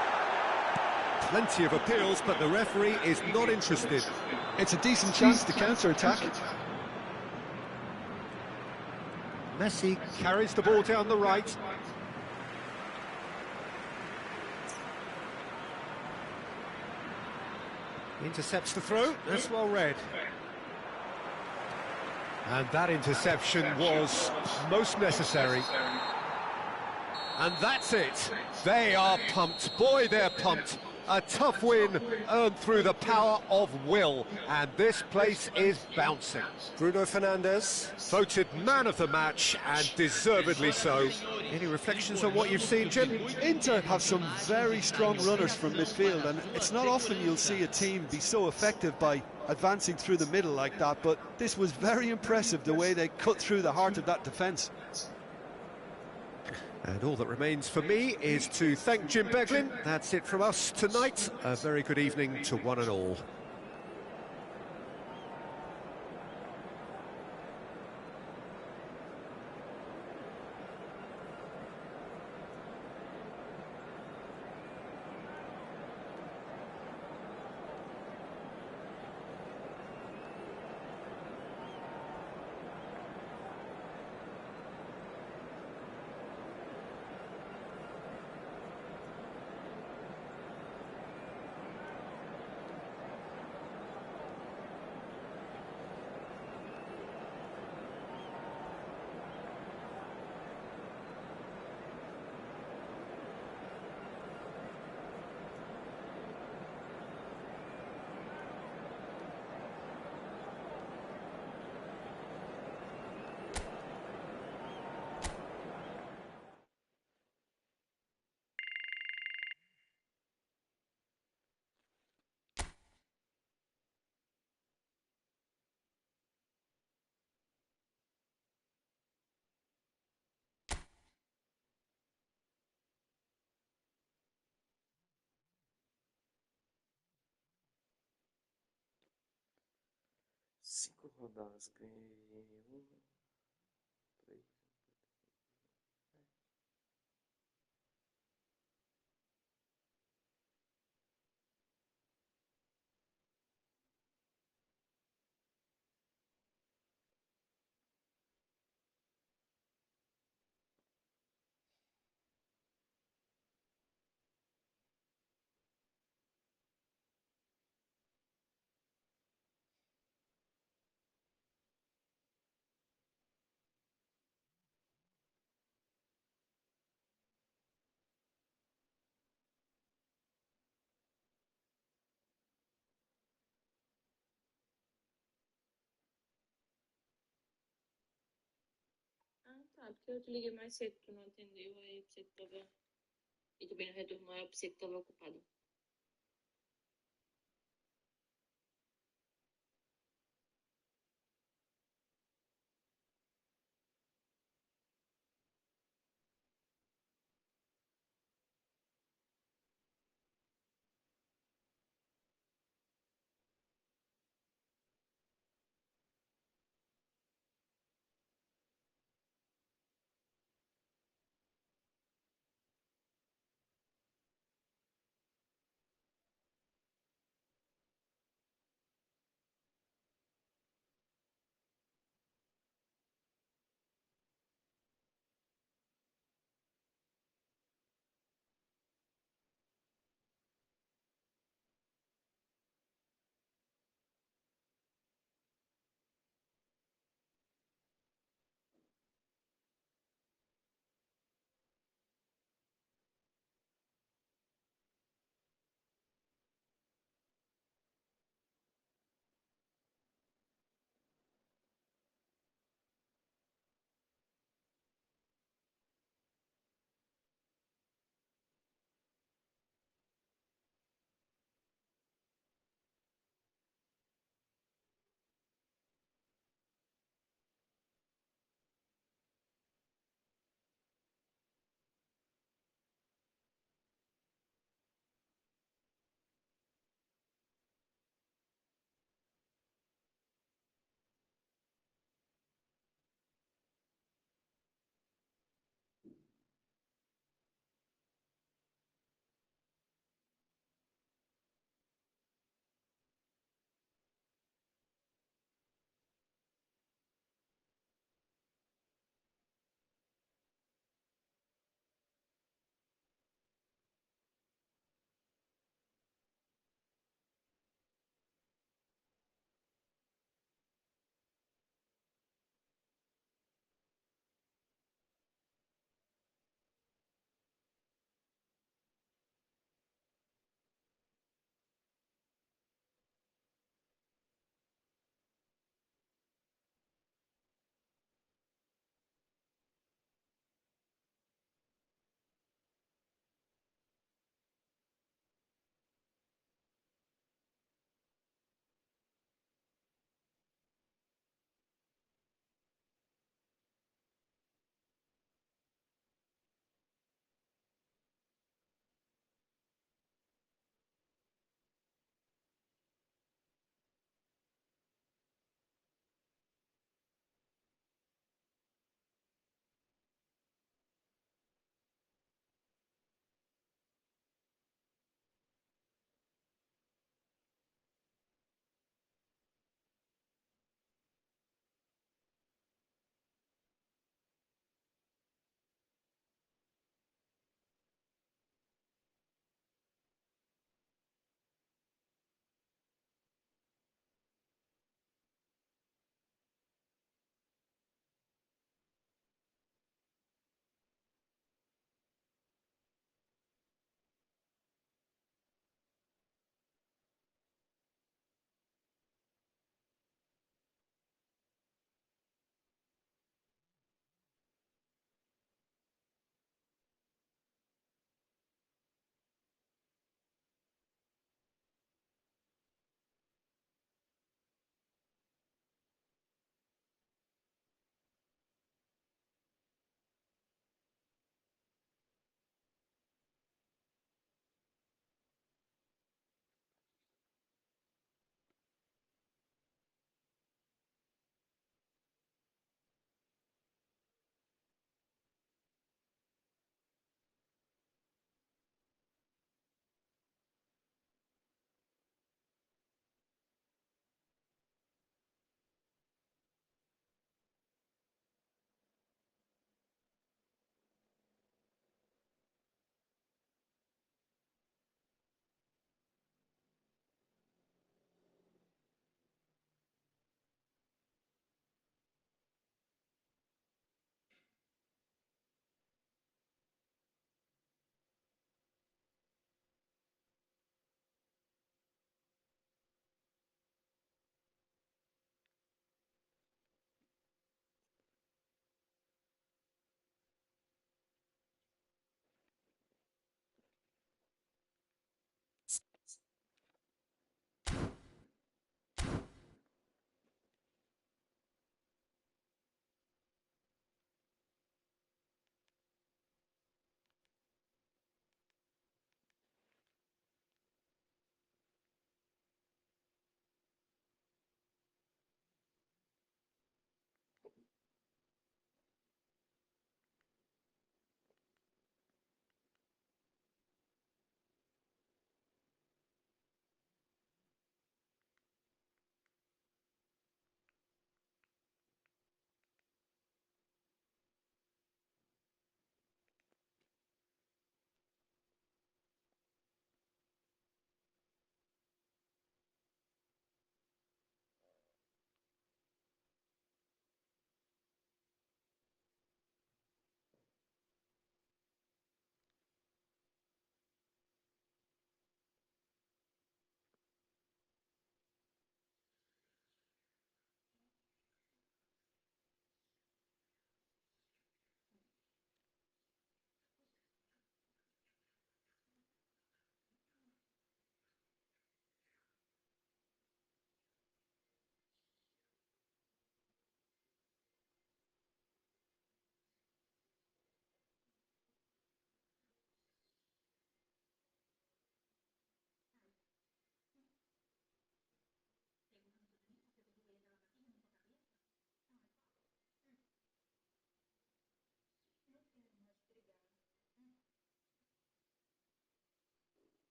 Plenty of appeals, but the referee is not interested. It's a decent chance to counter-attack. Messi carries the ball down the right. Intercepts the throw, that's well read. And that interception was most necessary. And that's it. They are pumped. Boy, they're pumped. A tough win earned through the power of will, and this place is bouncing. Bruno Fernandes, voted man of the match, and deservedly so. Any reflections on what you've seen, Jim? Inter have some very strong runners from midfield, and it's not often you'll see a team be so effective by advancing through the middle like that, but this was very impressive, the way they cut through the heart of that defence. And all that remains for me is to thank Jim Beglin. That's it from us tonight. A very good evening to one and all. 5 rodadas, ganhei uma, 3. Ah, tá. Porque eu te liguei mais cedo, tu não atendeu, aí eu pensei que tava. E também não retornou, aí eu pensei que tava ocupado.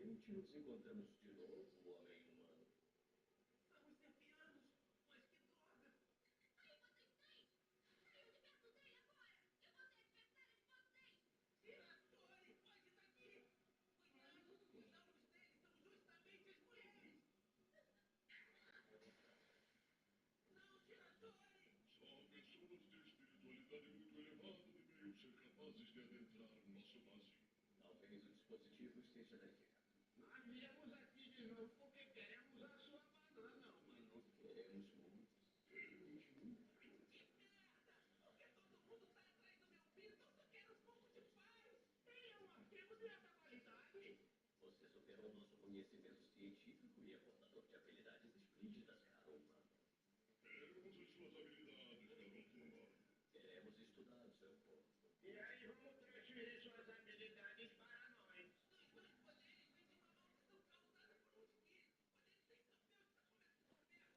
repente nos encontramos de novo, homem humano. Estamos desafiados, mas que droga! Diretor, foge daqui! Cuidado, os alvos deles são justamente as mulheres! Não, diretor! Só pessoas de espiritualidade muito elevada deveriam ser capazes de adentrar nosso vazio. Talvez o dispositivo esteja daqui. Nós viemos aqui de novo porque queremos a sua banana, mano. Queremos muito. Porque todo mundo tá atrás do meu pito, eu só quero fogo de faros. É um arquivo de alta qualidade. Você superou nosso conhecimento científico e é portador de habilidades esplêndidas, caro humano. Queremos as suas habilidades, garoto. Queremos estudar o seu corpo. E aí vamos transferir suas habilidades para nós. Os meus poderes vêm de uma maldição causada por um espírito. Poderes sem troféu está começando a merda.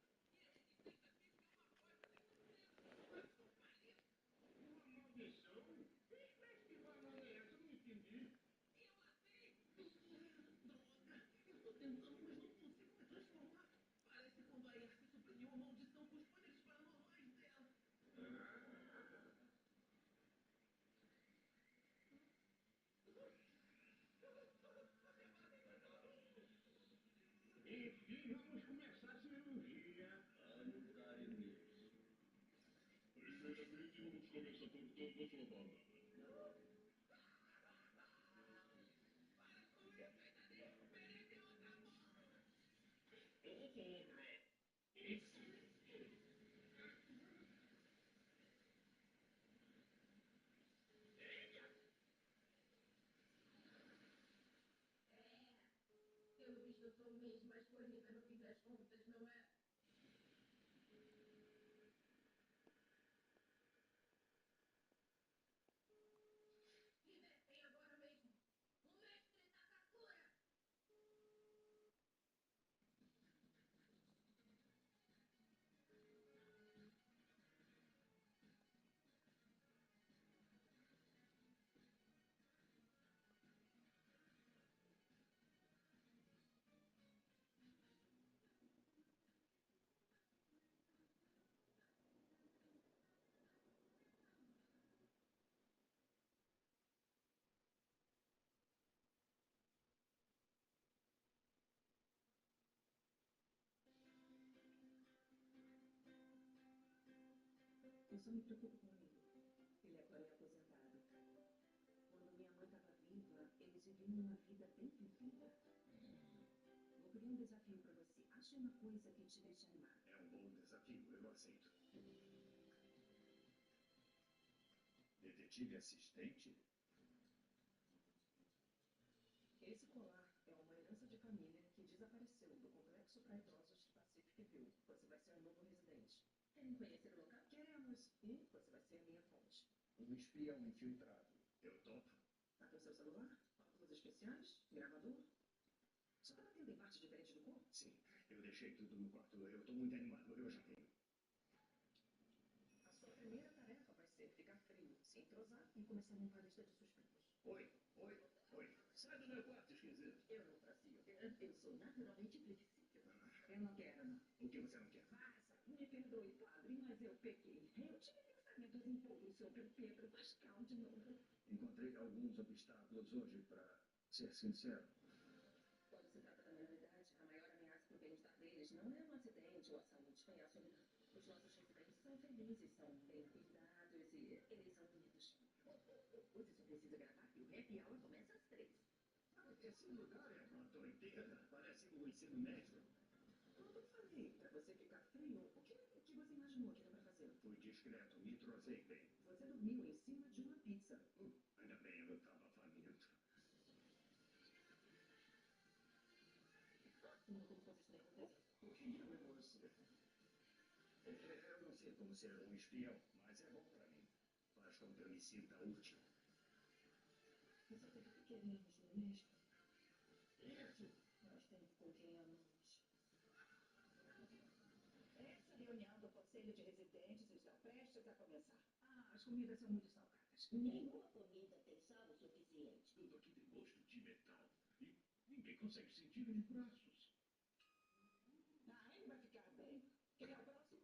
E esse de 30 quilos é uma bosta de sucesso. Eu sou palito. Uma maldição? Que espécie de banana é essa? Eu não entendi. Eu matei. Droga. Eu tô tentando, mas não consigo me transformar. Parece quando a esse suprimiu a maldição com os poderes paranormais dela. Enfim, vamos começar a cirurgia. Vamos dar início. Primeiramente, vamos começar cortando a sua banana. Pelo visto, eu sou mesmo a escolhida no fim das contas, não é? Libertem agora mesmo! O mestre Takakura! Eu só me preocupo com ele. Ele agora é aposentado. Quando minha mãe estava viva, eles viviam uma vida bem vivida. Vou criar um desafio para você. Ache uma coisa que te deixe animado. É um bom desafio, eu aceito. Detetive assistente? Esse colar é uma herança de família que desapareceu do complexo para idosos de Pacific View. Você vai ser um novo residente. Querem conhecer o local? Queremos. E você vai ser a minha fonte. Um espião infiltrado. Eu topo. Tá com seu celular? Óculos especiais? Gravador? Só para atender parte diferente do corpo? Sim, eu deixei tudo no quarto. Eu tô muito animado, eu já tenho. A sua primeira tarefa vai ser ficar frio, se entrosar e começar uma lista de suspeitos. Oi. Sai do meu quarto, esquisito. Eu não fazia. Eu sou naturalmente flexível. Eu não quero, não. O que você não quer? Vaza. Me perdoe, padre, mas eu pequei. Eu tive pensamentos impuros sobre o Pedro Pascal de novo. Encontrei alguns obstáculos hoje, para ser sincero. Quando se trata da maioridade, a maior ameaça para o bem-estar deles não é um acidente ou a saúde, foi a solidão. Os nossos residentes são felizes, são bem cuidados e eles são unidos. Você só precisa gravar que o happy hour começa às 3. Esse lugar é uma toiteira. Parece um ensino médio. Como eu falei, para você ficar frio, o que você imaginou que era para fazer? Fui discreto, me trocei bem. Você dormiu em cima de uma pizza. Ainda bem, eu estava faminto. Não como fosse isso acontece. O que é você? Eu não sei como ser um espião, mas é bom para mim. Faz com que eu me sinta útil. Você tem que queremos, não é mesmo? Isso. Nós temos com quem amamos. Essa reunião do Conselho de Residentes está prestes a começar. As comidas são muito salgadas. Nenhuma comida tem sal o suficiente. Tudo aqui tem gosto de metal. E ninguém consegue sentir nos braços. Ah, ele vai ficar bem. Quem é o próximo?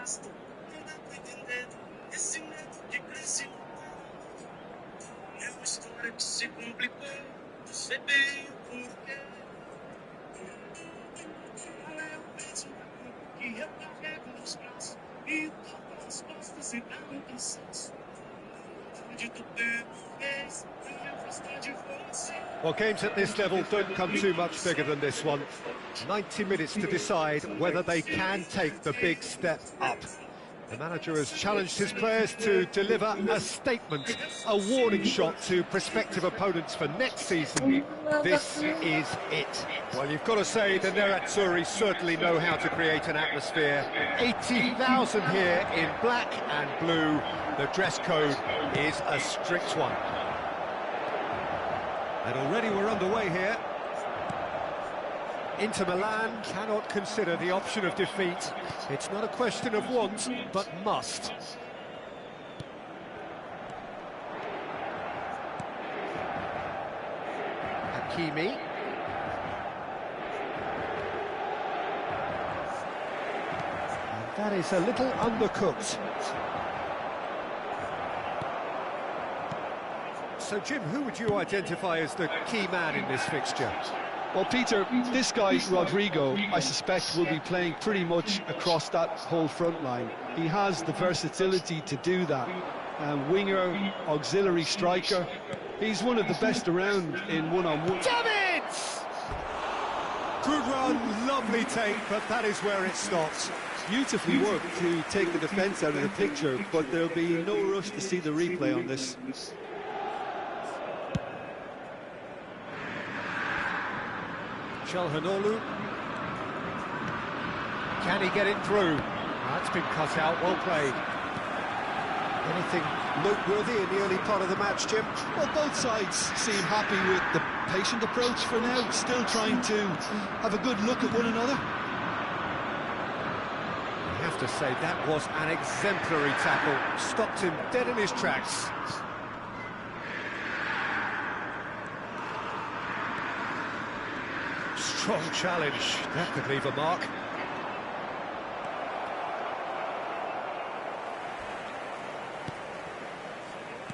gasto, não dá pra entender esse medo que cresce. É uma história que se complicou, não sei bem o porquê. Não é o peso da culpa que eu carrego nos braços e toco nas costas e dá um cansaço. Onde tu fez pra me afastar de você. Well, games at this level don't come too much bigger than this one. 90 minutes to decide whether they can take the big step up. The manager has challenged his players to deliver a statement, a warning shot to prospective opponents for next season. This is it. Well, you've got to say the Nerazzurri certainly know how to create an atmosphere. 80,000 here in black and blue. The dress code is a strict one. And already we're underway here. Inter Milan cannot consider the option of defeat. It's not a question of want, but must. Hakimi. And that is a little undercooked. So, Jim, who would you identify as the key man in this fixture? Well, Peter, this guy, Rodrigo, I suspect will be playing pretty much across that whole front line. He has the versatility to do that. Winger, auxiliary striker. He's one of the best around in one-on-one. Davids! Good run, lovely take, but that is where it stops. Beautifully worked to take the defence out of the picture, but there'll be no rush to see the replay on this. Çalhanoğlu. Can he get it through? That's been cut out, well played. Anything noteworthy in the early part of the match, Jim? Well, both sides seem happy with the patient approach for now, still trying to have a good look at one another. I have to say, that was an exemplary tackle. Stopped him dead in his tracks. Strong challenge, that could leave a mark.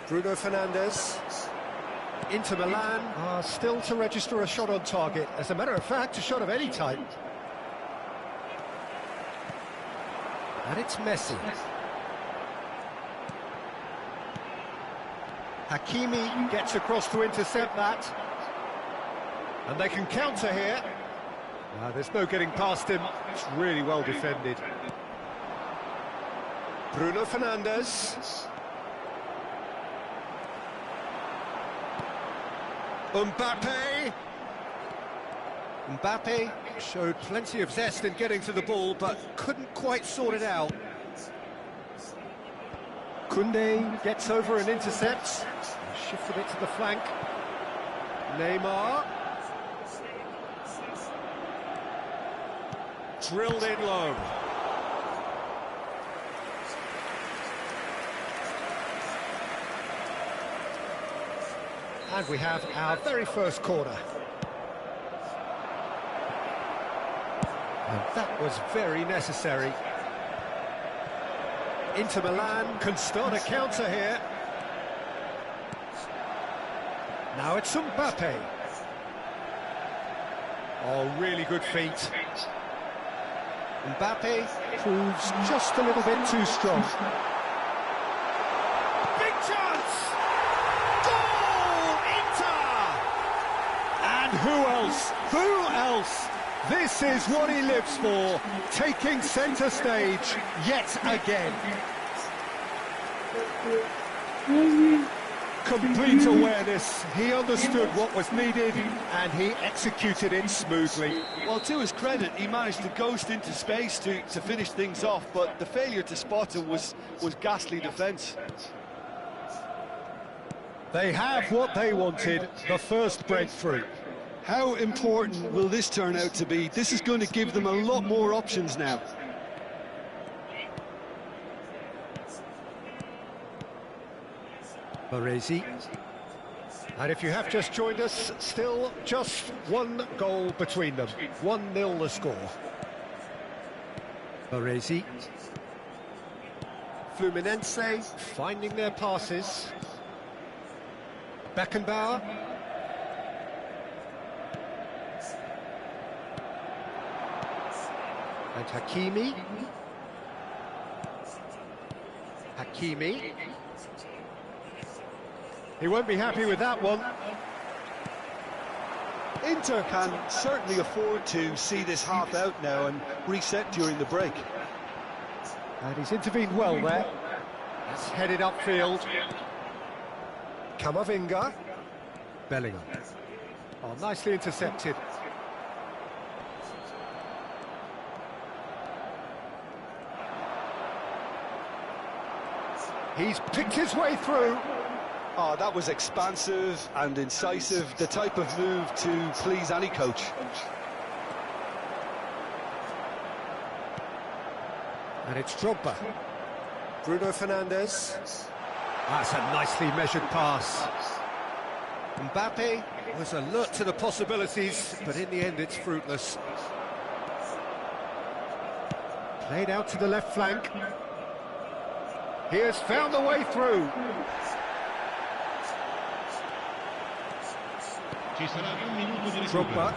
Bruno Fernandes. Inter Milan are still to register a shot on target. As a matter of fact, a shot of any type. And it's Messi. Hakimi gets across to intercept that. And they can counter here. There's no getting past him. It's really well defended. Bruno Fernandes. Mbappe showed plenty of zest in getting to the ball, but couldn't quite sort it out. Koundé gets over and intercepts. Shifted it to the flank. Neymar. Drilled in low. And we have our very first corner. And that was very necessary. Inter Milan can start a counter here. Now it's Mbappe. Oh, really good feet. Mbappe proves just a little bit too strong. Big chance! Goal! Inter! And who else? Who else? This is what he lives for, taking centre stage yet again. Complete awareness, he understood what was needed and he executed it smoothly. Well, to his credit, he managed to ghost into space to finish things off, but the failure to spot him was ghastly defence. They have what they wanted, the first breakthrough. How important will this turn out to be? This is going to give them a lot more options now. Baresi. And if you have just joined us, still just one goal between them. 1-0 the score. Baresi. Fluminense finding their passes. Beckenbauer. And Hakimi. Hakimi. He won't be happy with that one. Inter can certainly afford to see this half out now and reset during the break. And he's intervened well there. It's headed upfield. Camavinga. Bellingham. Oh, nicely intercepted. He's picked his way through. Oh, that was expansive and incisive, the type of move to please any coach. And it's Drogba. Bruno Fernandes. That's a nicely measured pass. Mbappe was alert to the possibilities, but in the end it's fruitless. Played out to the left flank. He has found a way through. Drogba.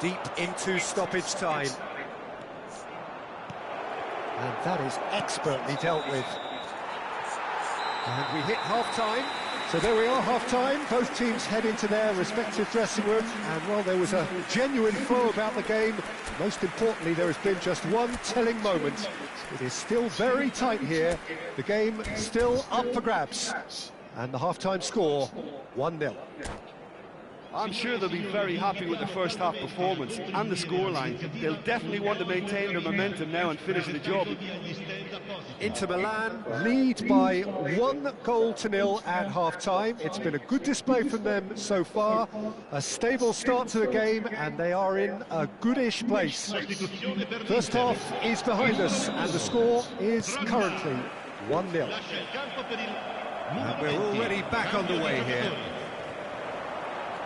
Deep into stoppage time. And that is expertly dealt with. And we hit half-time. So there we are, half-time. Both teams head into their respective dressing room. And while there was a genuine flow about the game, most importantly, there has been just one telling moment. It is still very tight here. The game still up for grabs. And the half-time score, 1-0. I'm sure they'll be very happy with the first half performance and the scoreline. They'll definitely want to maintain their momentum now and finish the job. Inter Milan lead by 1-0 at half-time. It's been a good display from them so far. A stable start to the game, and they are in a goodish place. First half is behind us, and the score is currently 1-0. And we're already back underway here.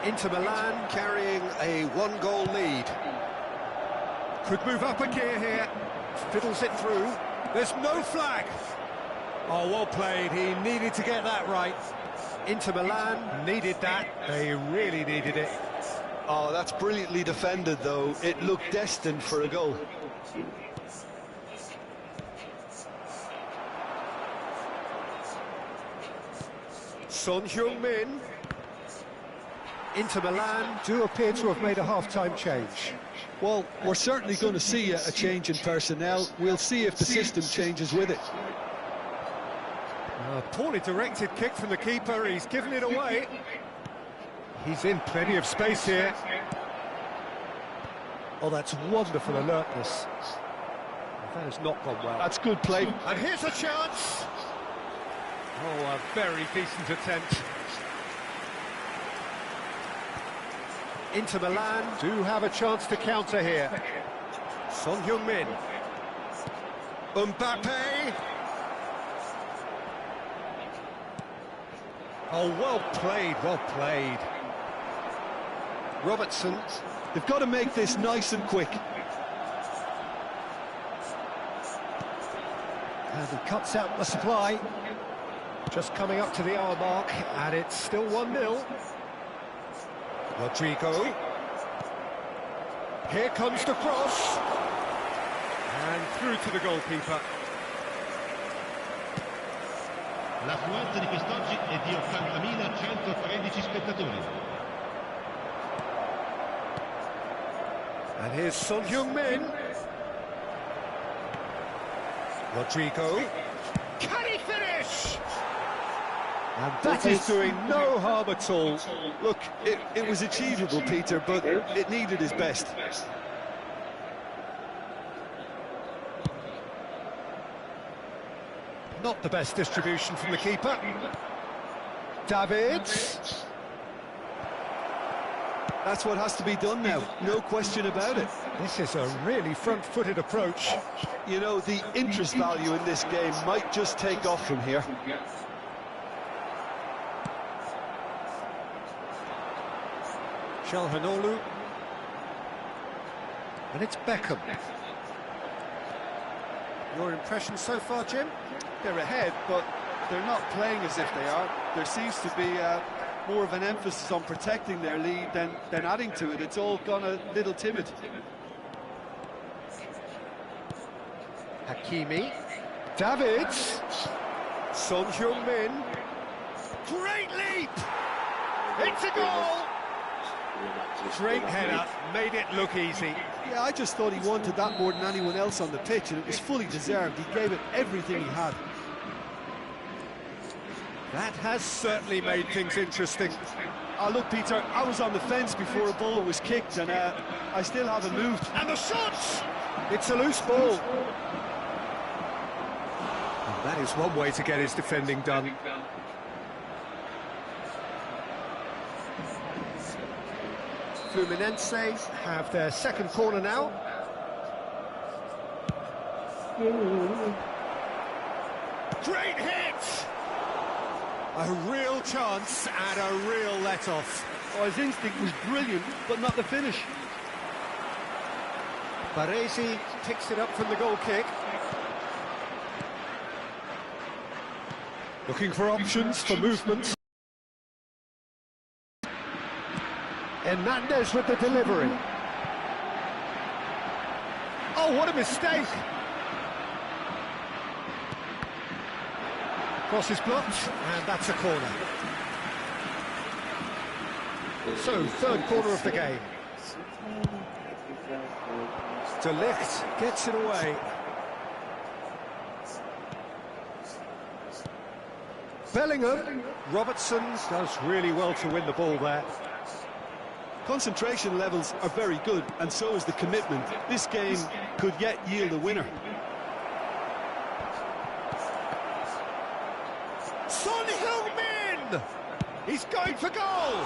Inter Milan carrying a 1-goal lead. Could move up a gear here. Fiddles it through. There's no flag. Oh, well played. He needed to get that right. Inter Milan needed that. They really needed it. Oh, that's brilliantly defended, though. It looked destined for a goal. Son Heung-min. Inter Milan do appear to have made a half-time change. Well, we're certainly going to see a change in personnel. We'll see if the system changes with it. A poorly directed kick from the keeper. He's given it away. He's in plenty of space here. Oh, that's wonderful alertness. That has not gone well. That's good play. And here's a chance. Oh, a very decent attempt. Inter Milan do have a chance to counter here. Son Heung-min. Mbappe. Oh, well played, well played. Robertson. They've got to make this nice and quick. And he cuts out the supply. Just coming up to the hour mark, and it's still 1-0. Rodrigo. Here comes the cross. And through to the goalkeeper. L'affluenza di quest'oggi è di 80.113 spettatori. And here's Son Heung-min. Rodrigo. Can he finish? And that is doing no harm at all. Look, it was achievable, Peter, but it needed his best. Not the best distribution from the keeper. David. That's what has to be done now, no question about it. This is a really front-footed approach. You know, the interest value in this game might just take off from here. Calhanoglu. And it's Beckham. Your impression so far, Jim? They're ahead, but they're not playing as if they are. There seems to be more of an emphasis on protecting their lead than adding to it. It's all gone a little timid. Hakimi. David. Son Heung-min. Great leap! It's a goal! Great header, made it look easy. Yeah, I just thought he wanted that more than anyone else on the pitch, and it was fully deserved. He gave it everything he had. That has certainly made things interesting. Oh, look, Peter, I was on the fence before a ball was kicked, and I still haven't moved. And the shot! It's a loose ball. And that is one way to get his defending done. Fluminense have their second corner now. Great hit! A real chance and a real let-off. Oh, his instinct was brilliant, but not the finish. Baresi picks it up from the goal kick. Looking for options for movement. Hernandez with the delivery. Oh, what a mistake! Cross is blocked, and that's a corner. So, third corner of the game. De Ligt gets it away. Bellingham. Robertson does really well to win the ball there. Concentration levels are very good, and so is the commitment. This game could yet yield a winner. Son Heung-min! He's going for goal!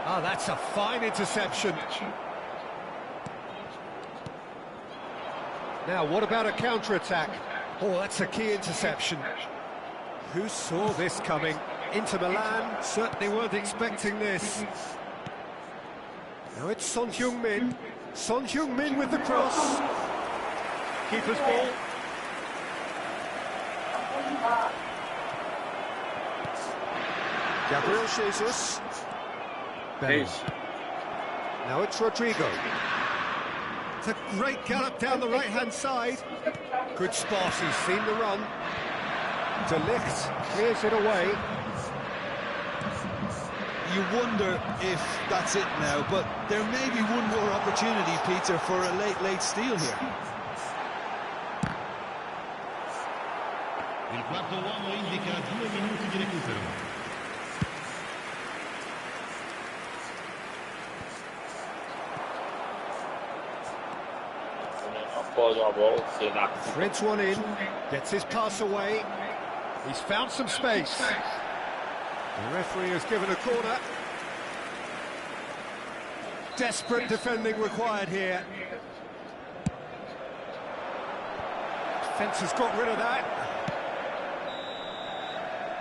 Ah, that's a fine interception. Now, what about a counter-attack? Oh, that's a key interception. Who saw this coming? Inter Milan certainly weren't expecting this. Now it's Son Heung-min. Son Heung-min with the cross. Keeper's ball. Gabriel Jesus. Now it's Rodrigo. It's a great gallop down the right-hand side. Good spot, he's seen the run. De Ligt clears it away. You wonder if that's it now, but there may be one more opportunity, Peter, for a late steal here. Il quarto uomo indica 2 minuti di recupero. Threads one in, gets his pass away. He's found some space. The referee has given a corner. Desperate defending required here. Defence has got rid of that.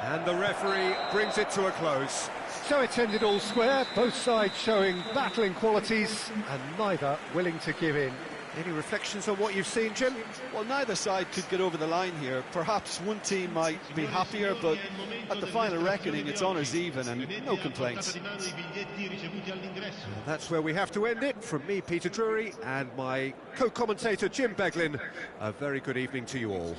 And the referee brings it to a close. So it's ended all square, both sides showing battling qualities and neither willing to give in. Any reflections on what you've seen, Jim? Well, neither side could get over the line here. Perhaps one team might be happier, but at the final reckoning, it's honours even and no complaints. That's where we have to end it. From me, Peter Drury, and my co-commentator, Jim Beglin, a very good evening to you all.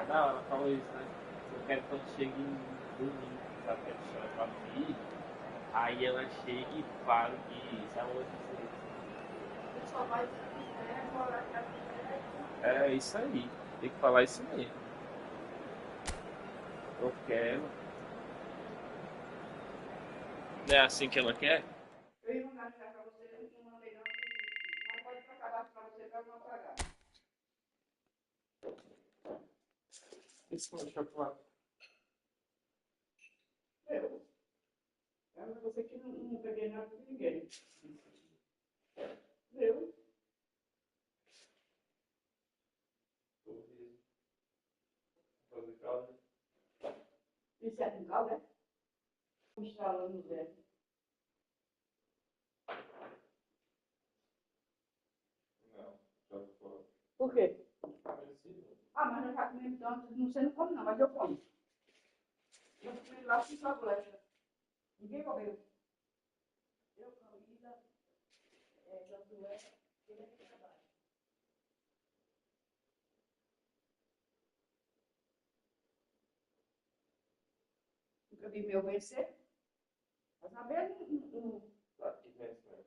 Não, ela falou isso, né? Eu quero que quando chegue domingo, sabe? Que ela pra mim, aí ela chega e fala que isso é uma outra coisa. É isso aí, tem que falar isso mesmo. Eu quero. Não é assim que ela quer? Eu ia mandar pra você, eu não mandei não, mas pode trocar pra você pra eu não pagar. Isso com o chocolate. Eu você que não peguei nada de ninguém. Eu? Estralando, né? Estralando, Zé. Não, já foi. Por quê? Parecido. Ah, mas eu já comi tanto, não sei, não como não, mas eu como. Eu comi lá com sua bolecha. Ninguém comeu. Eu comi lá, tanto é, ele é que trabalha. Nunca vi meu vencer. Mas saber não. Aqui vence, né?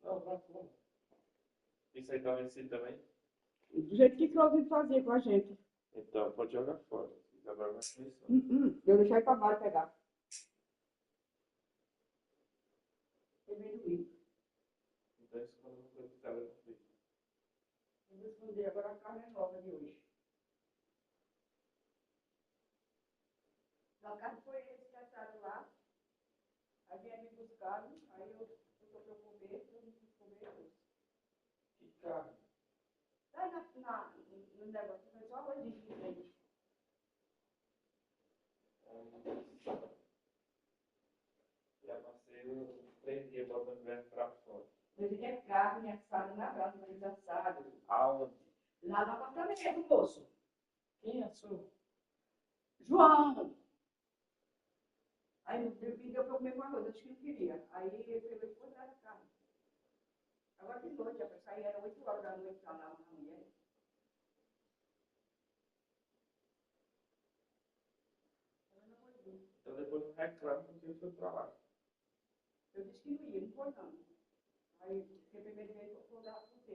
Não, vai como? Isso aí tá vencido também? Do jeito que Claudinho fazia com a gente. Então, pode jogar fora. Agora vai começar. Eu deixei para baixo pegar. Ele veio domingo. Então, isso quando não foi ficado no frio. Eu vou esconder agora a carne é nova de hoje. A carne foi eles que acharam lá. Aí vieram me buscaram. Aí eu estou para eu comer, eu não quis comer hoje. Que carne? Aí no negócio foi só arroz de frente. Já passei uns 3 dias botando verbo pra fora. Mas ele é carne assada na brasa, mas assado. Aonde? Lá no apartamento, moço. Quem é sua? João! Aí ele pediu para eu comer uma coisa, eu disse que não queria. Aí ele pegou e ficou atrás da carne. Agora de noite, já para sair, era 8 horas da noite, lá na mulher. Então depois não reclama porque eu fui pra lá. Eu disse que não ia, não foi não. Aí, porque primeiro vez eu vou dar